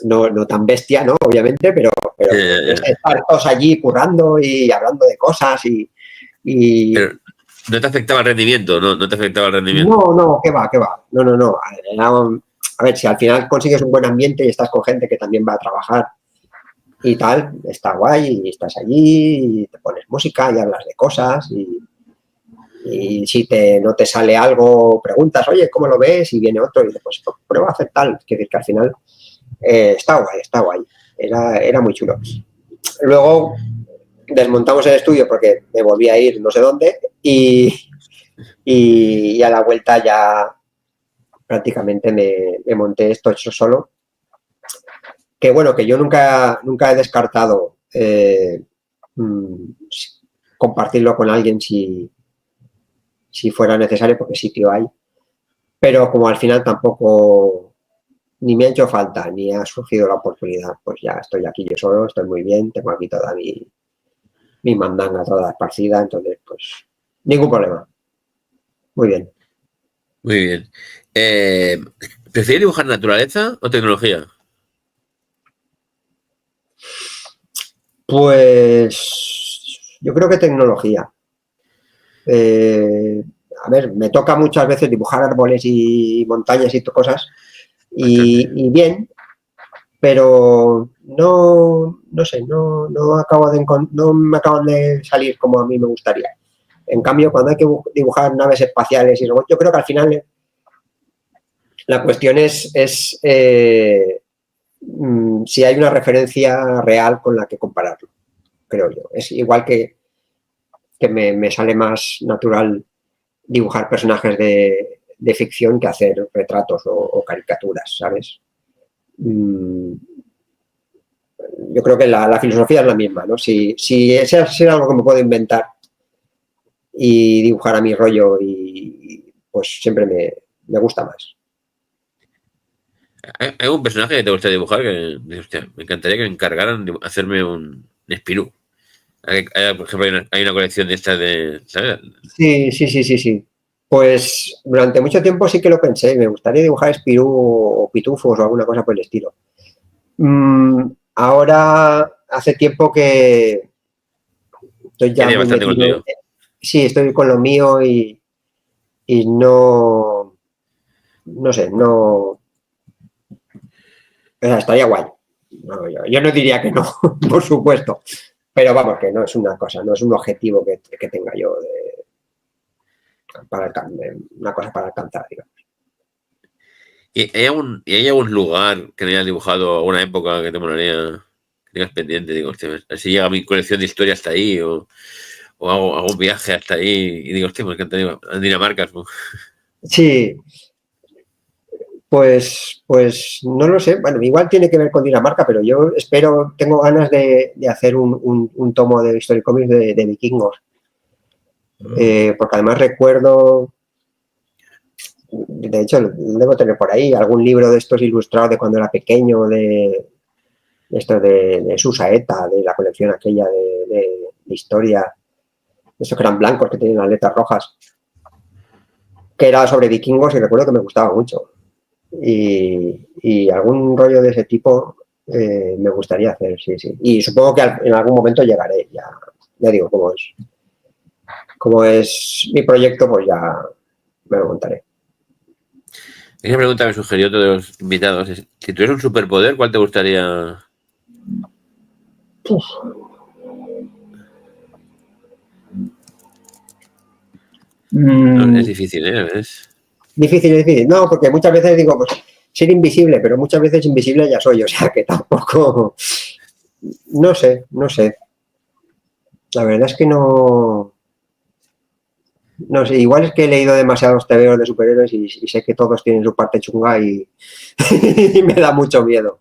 B: No tan bestia, ¿no? Obviamente, pero de estar todos allí currando y hablando de cosas y
A: Pero no te afectaba el rendimiento, ¿no? No te afectaba el rendimiento.
B: no, qué va. No. A ver, si al final consigues un buen ambiente y estás con gente que también va a trabajar y tal, está guay y estás allí y te pones música y hablas de cosas y si no te sale algo, preguntas, oye, ¿cómo lo ves? Y viene otro y dices, pues prueba a hacer tal. Quiere decir que al final está guay. Era muy chulo. Luego desmontamos el estudio porque me volví a ir no sé dónde y a la vuelta ya prácticamente me monté esto hecho solo. Que bueno, que yo nunca he descartado compartirlo con alguien si fuera necesario, porque sitio hay. Pero como al final tampoco ni me ha hecho falta, ni ha surgido la oportunidad, pues ya estoy aquí yo solo, estoy muy bien, tengo aquí toda mi mandanga toda esparcida, entonces pues ningún problema. Muy bien.
A: Muy bien. ¿Prefieres dibujar naturaleza o tecnología?
B: Pues yo creo que tecnología. A ver, me toca muchas veces dibujar árboles y montañas y cosas, y bien, pero no sé, no me acaban de salir como a mí me gustaría. En cambio, cuando hay que dibujar naves espaciales y robots, yo creo que al final la cuestión es si hay una referencia real con la que compararlo, creo yo. Es igual que me sale más natural dibujar personajes de ficción que hacer retratos o caricaturas, ¿sabes? yo creo que la filosofía es la misma, ¿no? Si es algo que me puedo inventar y dibujar a mi rollo, y pues siempre me gusta más.
A: ¿Hay un personaje que te gusta dibujar? Hostia, me encantaría que me encargaran de hacerme un Spirou. Por ejemplo, hay una colección de estas de, ¿sabes?
B: Sí. Pues durante mucho tiempo sí que lo pensé. Me gustaría dibujar Spirou o pitufos o alguna cosa por el estilo. Ahora hace tiempo que estoy ya muy
A: Bastante con
B: metido.
A: tuyo.
B: Sí, estoy con lo mío y no sé, no. O sea, estaría guay. No, yo no diría que no, por supuesto. Pero vamos, que no es una cosa, no es un objetivo que tenga yo una cosa para alcanzar, digamos.
A: ¿Y hay algún lugar que me hayas dibujado, alguna época que te molaría, que tengas pendiente? Digo, hostia, si llega mi colección de historia hasta ahí, o hago un viaje hasta ahí, y digo, hostia, me encantaría a Dinamarca. ¿No?
B: Sí, pues no lo sé. Bueno, igual tiene que ver con Dinamarca, pero yo tengo ganas de hacer un tomo de History Comics de vikingos. Porque además recuerdo, de hecho, debo tener por ahí algún libro de estos ilustrados de cuando era pequeño, de Susaeta, de la colección aquella de historia, esos que eran blancos, que tenían las letras rojas, que era sobre vikingos, y recuerdo que me gustaba mucho. Y algún rollo de ese tipo me gustaría hacer, sí. Y supongo que en algún momento llegaré, ya digo, como es mi proyecto, pues ya me lo montaré.
A: Esa pregunta me sugirió todos los invitados. Si tuvieras un superpoder, ¿cuál te gustaría?
B: Uf.
A: No, es difícil, ¿eh?
B: Difícil. No, porque muchas veces digo, pues ser invisible, pero muchas veces invisible ya soy, o sea que tampoco. No sé. La verdad es que no. No sé, igual es que he leído demasiados tebeos de superhéroes y sé que todos tienen su parte chunga y me da mucho miedo.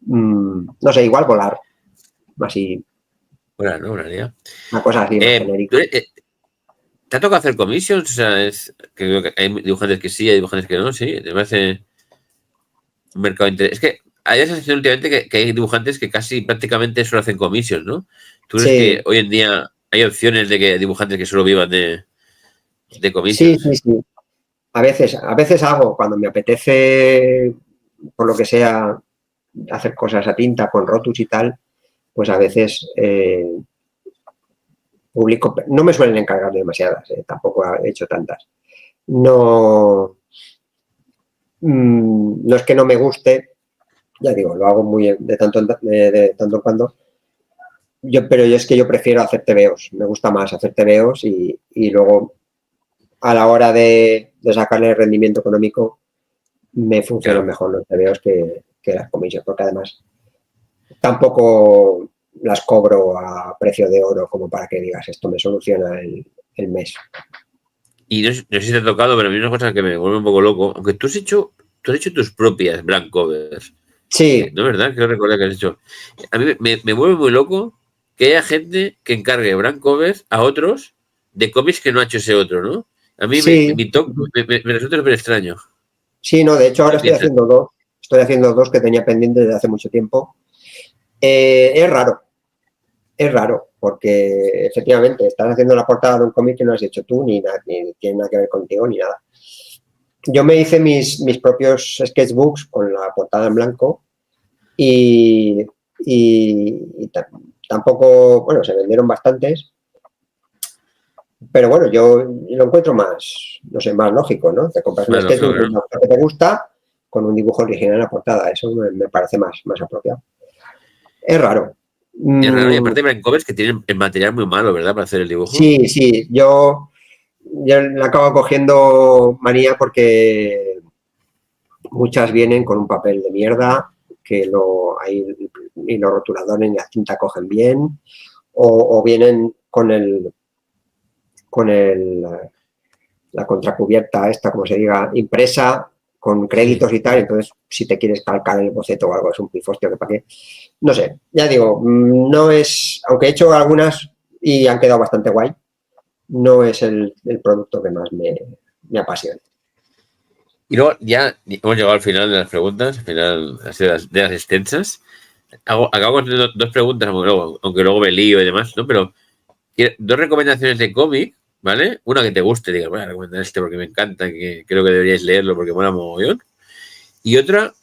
B: No sé, igual volar. Así,
A: Bueno, no, María.
B: una cosa así más genérica.
A: ¿Te ha tocado hacer commissions? O sea, que creo que hay dibujantes que sí, hay dibujantes que no, sí. Me parece un mercado interesante. Es que hay esa sensación últimamente que hay dibujantes que casi prácticamente solo hacen commissions, ¿no? ¿Tú crees que
B: Sí,
A: hoy en día hay opciones de que dibujantes que solo vivan de
B: sí.
A: commissions?
B: A veces hago, cuando me apetece, por lo que sea, hacer cosas a tinta con Rotus y tal, pues a veces publico. No me suelen encargar de demasiadas, tampoco he hecho tantas. No, no es que no me guste, ya digo, lo hago muy de tanto en cuando. Pero es que yo prefiero hacer tebeos, me gusta más hacer tebeos y luego a la hora de sacarle el rendimiento económico me funcionan
A: Claro.
B: mejor los tebeos que las comisiones, porque además tampoco las cobro a precio de oro como para que digas esto me soluciona el mes.
A: Y no sé si te ha tocado, pero a mí una cosa que me vuelve un poco loco, aunque tú has hecho tus propias blank covers.
B: Sí,
A: ¿No es verdad? Creo recordar que has hecho. A mí me vuelve muy loco que haya gente que encargue blank covers a otros de cómics que no ha hecho ese otro, ¿no? A mí
B: sí,
A: me resulta súper extraño.
B: sí, no, de hecho
A: ¿Qué
B: ahora
A: piensas?
B: estoy haciendo dos que tenía pendientes desde hace mucho tiempo. Es raro, porque efectivamente estás haciendo la portada de un cómic que no has hecho tú, ni tiene nada que ver contigo, ni nada. Yo me hice mis propios sketchbooks con la portada en blanco y, tampoco, bueno, se vendieron bastantes, pero bueno, yo lo encuentro más, no sé, más lógico, ¿no? Te compras un
A: Más lógico,
B: sketchbook de
A: claro.
B: una cosa que te gusta con un dibujo original en la portada, eso me parece más apropiado. Es raro.
A: Es raro. Y aparte hay blank covers que tienen el material muy malo, ¿verdad? Para hacer el dibujo.
B: Sí, yo le acabo cogiendo manía porque muchas vienen con un papel de mierda, que ahí ni los rotuladores ni la cinta cogen bien, o vienen con la contracubierta esta, como se diga, impresa con créditos y tal, entonces si te quieres calcar el boceto o algo es un pifostio que para qué. No sé, ya digo, no es, aunque he hecho algunas y han quedado bastante guay, no es el producto que más me apasiona.
A: Y luego ya hemos llegado al final de las preguntas, al final de las extensas. Acabo con dos preguntas, aunque luego me lío y demás, ¿no? Pero dos recomendaciones de cómic, ¿vale? Una que te guste, digas, voy a recomendar este porque me encanta, que creo que deberíais leerlo porque mola mogollón. Y otra,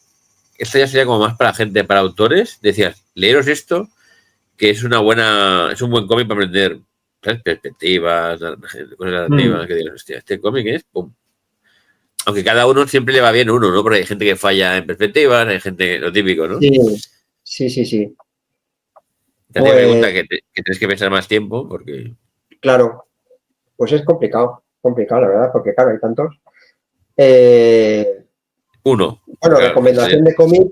A: esta ya sería como más para gente, para autores, decías, leeros esto, que es un buen cómic para aprender, ¿sabes? Perspectivas, cosas narrativas, que digas, hostia, este cómic es, pum. Aunque cada uno siempre le va bien uno, ¿no? Porque hay gente que falla en perspectivas, hay gente, lo típico, ¿no?
B: Sí.
A: Te hacía pregunta que tienes que pensar más tiempo, porque...
B: Claro, pues es complicado, la verdad, porque claro, hay tantos.
A: Uno.
B: Bueno, claro, recomendación de cómic.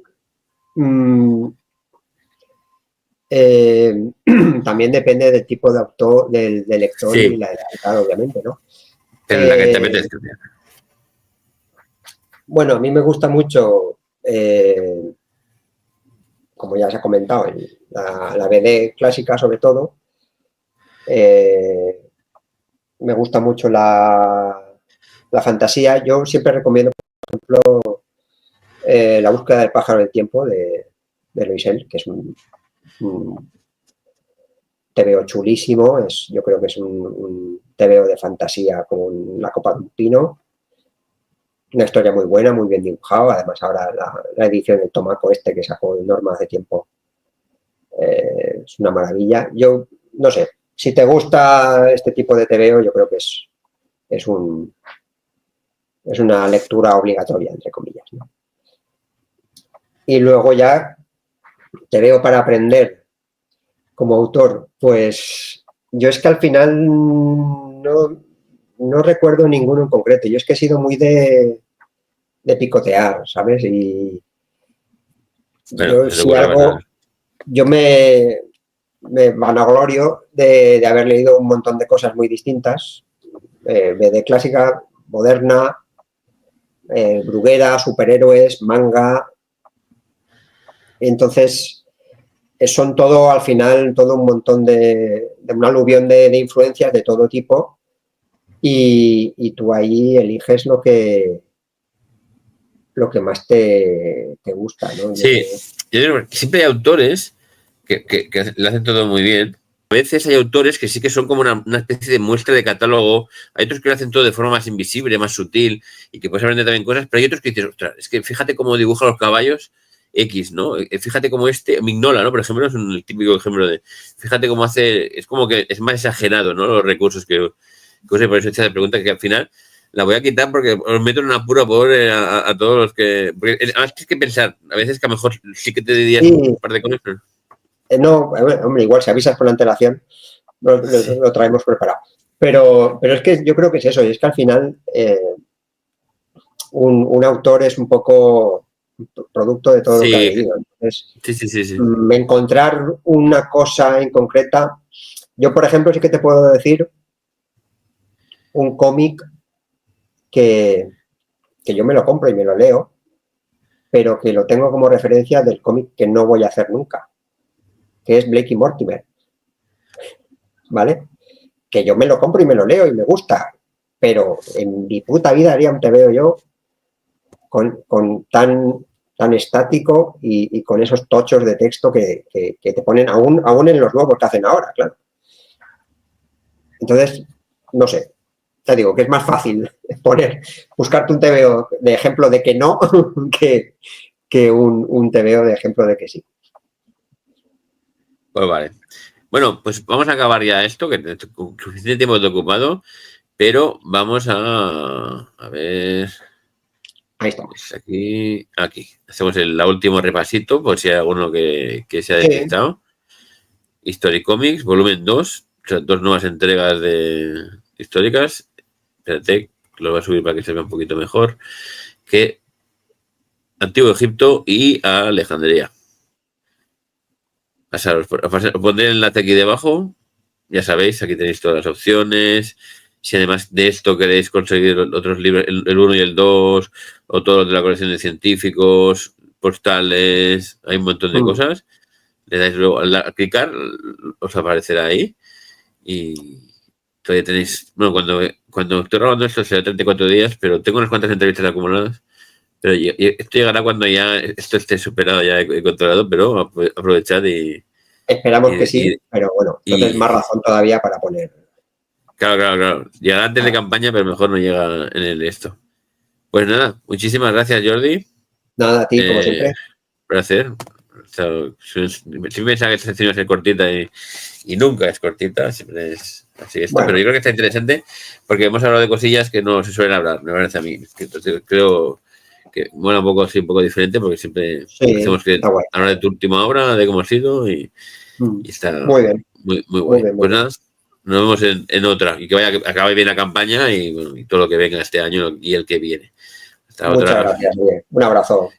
B: También depende del tipo de autor, del lector y la edad, obviamente, ¿no?
A: Pero la que te metes también.
B: Bueno, a mí me gusta mucho, como ya se ha comentado, la BD clásica sobre todo. Me gusta mucho la fantasía. Yo siempre recomiendo, por ejemplo, La búsqueda del pájaro del tiempo de Loisel, que es un TVO chulísimo. Yo creo que es un TVO de fantasía con la copa de un pino. Una historia muy buena, muy bien dibujado. Además, ahora la edición del tomaco este que sacó Norma hace tiempo es una maravilla. Yo, no sé, si te gusta este tipo de TVO, yo creo que es una lectura obligatoria, entre comillas, ¿no? Y luego ya te veo para aprender como autor, pues yo es que al final no recuerdo ninguno en concreto. Yo es que he sido muy de picotear, ¿sabes? Y
A: bueno,
B: yo me vanaglorio de haber leído un montón de cosas muy distintas, de clásica, moderna, bruguera, superhéroes, manga. Entonces, son todo, al final, todo un montón de un aluvión de influencias de todo tipo y tú ahí eliges lo que más te gusta, ¿no?
A: Sí, yo digo, siempre hay autores que lo hacen todo muy bien. A veces hay autores que sí que son como una especie de muestra de catálogo. Hay otros que lo hacen todo de forma más invisible, más sutil y que puedes aprender también cosas, pero hay otros que dices, ostras, es que fíjate cómo dibuja los caballos X, ¿no? Fíjate cómo Mignola, ¿no? Por ejemplo, es el típico ejemplo de, fíjate cómo hace, es como que es más exagerado, ¿no? Los recursos que usa, por eso te pregunta que al final la voy a quitar porque os meto en un apuro pobre a todos los que... Porque además tienes que pensar, a veces que a lo mejor sí que te dirías un par de cosas, pero...
B: No, hombre, igual si avisas con antelación, lo traemos preparado. Pero es que yo creo que es eso, y es que al final un autor es un poco producto de todo lo que ha leído. Entonces, encontrar una cosa en concreta, yo por ejemplo sí que te puedo decir un cómic que yo me lo compro y me lo leo, pero que lo tengo como referencia del cómic que no voy a hacer nunca, que es Blake y Mortimer, ¿vale? Que yo me lo compro y me lo leo y me gusta, pero en mi puta vida haría un TVO yo con tan estático y con esos tochos de texto que te ponen aún en los nuevos que hacen ahora, claro. Entonces, no sé, te digo que es más fácil buscarte un TVO de ejemplo de que no que un TVO de ejemplo de que sí.
A: Pues vale. Bueno, pues vamos a acabar ya esto, que suficiente tiempo he ocupado, pero vamos a ver...
B: Ahí estamos.
A: Aquí. Hacemos el último repasito, por si hay alguno que se ha despistado. History Comics, volumen 2, o sea, 2 nuevas entregas históricas. Espérate, lo voy a subir para que se vea un poquito mejor. Que Antiguo Egipto y Alejandría. Os pondré el enlace aquí debajo. Ya sabéis, aquí tenéis todas las opciones. si además de esto queréis conseguir otros libros, el 1 y el 2, o todo lo de la colección de científicos, postales, hay un montón de cosas. Le dais luego a clicar, os aparecerá ahí. Y todavía tenéis, bueno, cuando estoy grabando esto será 34 días, pero tengo unas cuantas entrevistas acumuladas. Pero esto llegará cuando ya esto esté superado, ya he controlado, pero aprovechad y...
B: Esperamos que sí, pero bueno, entonces más razón todavía para poner...
A: Claro. Llegará antes de campaña, pero mejor no llega en el esto. Pues nada, muchísimas gracias, Jordi.
B: Nada, a ti, como siempre.
A: Placer. Siempre pensaba que esta sección iba a ser cortita y nunca es cortita, siempre es así esto. Bueno. Pero yo creo que está interesante porque hemos hablado de cosillas que no se suelen hablar, me parece a mí. Entonces creo que mola un poco, un poco diferente porque siempre hacemos que hablar de tu última obra, de cómo ha sido y está
B: muy bien.
A: Muy bien. Pues nada, nos vemos en otra y que acabe bien la campaña y todo lo que venga este año y el que viene.
B: Muchas gracias. Bien. Un abrazo.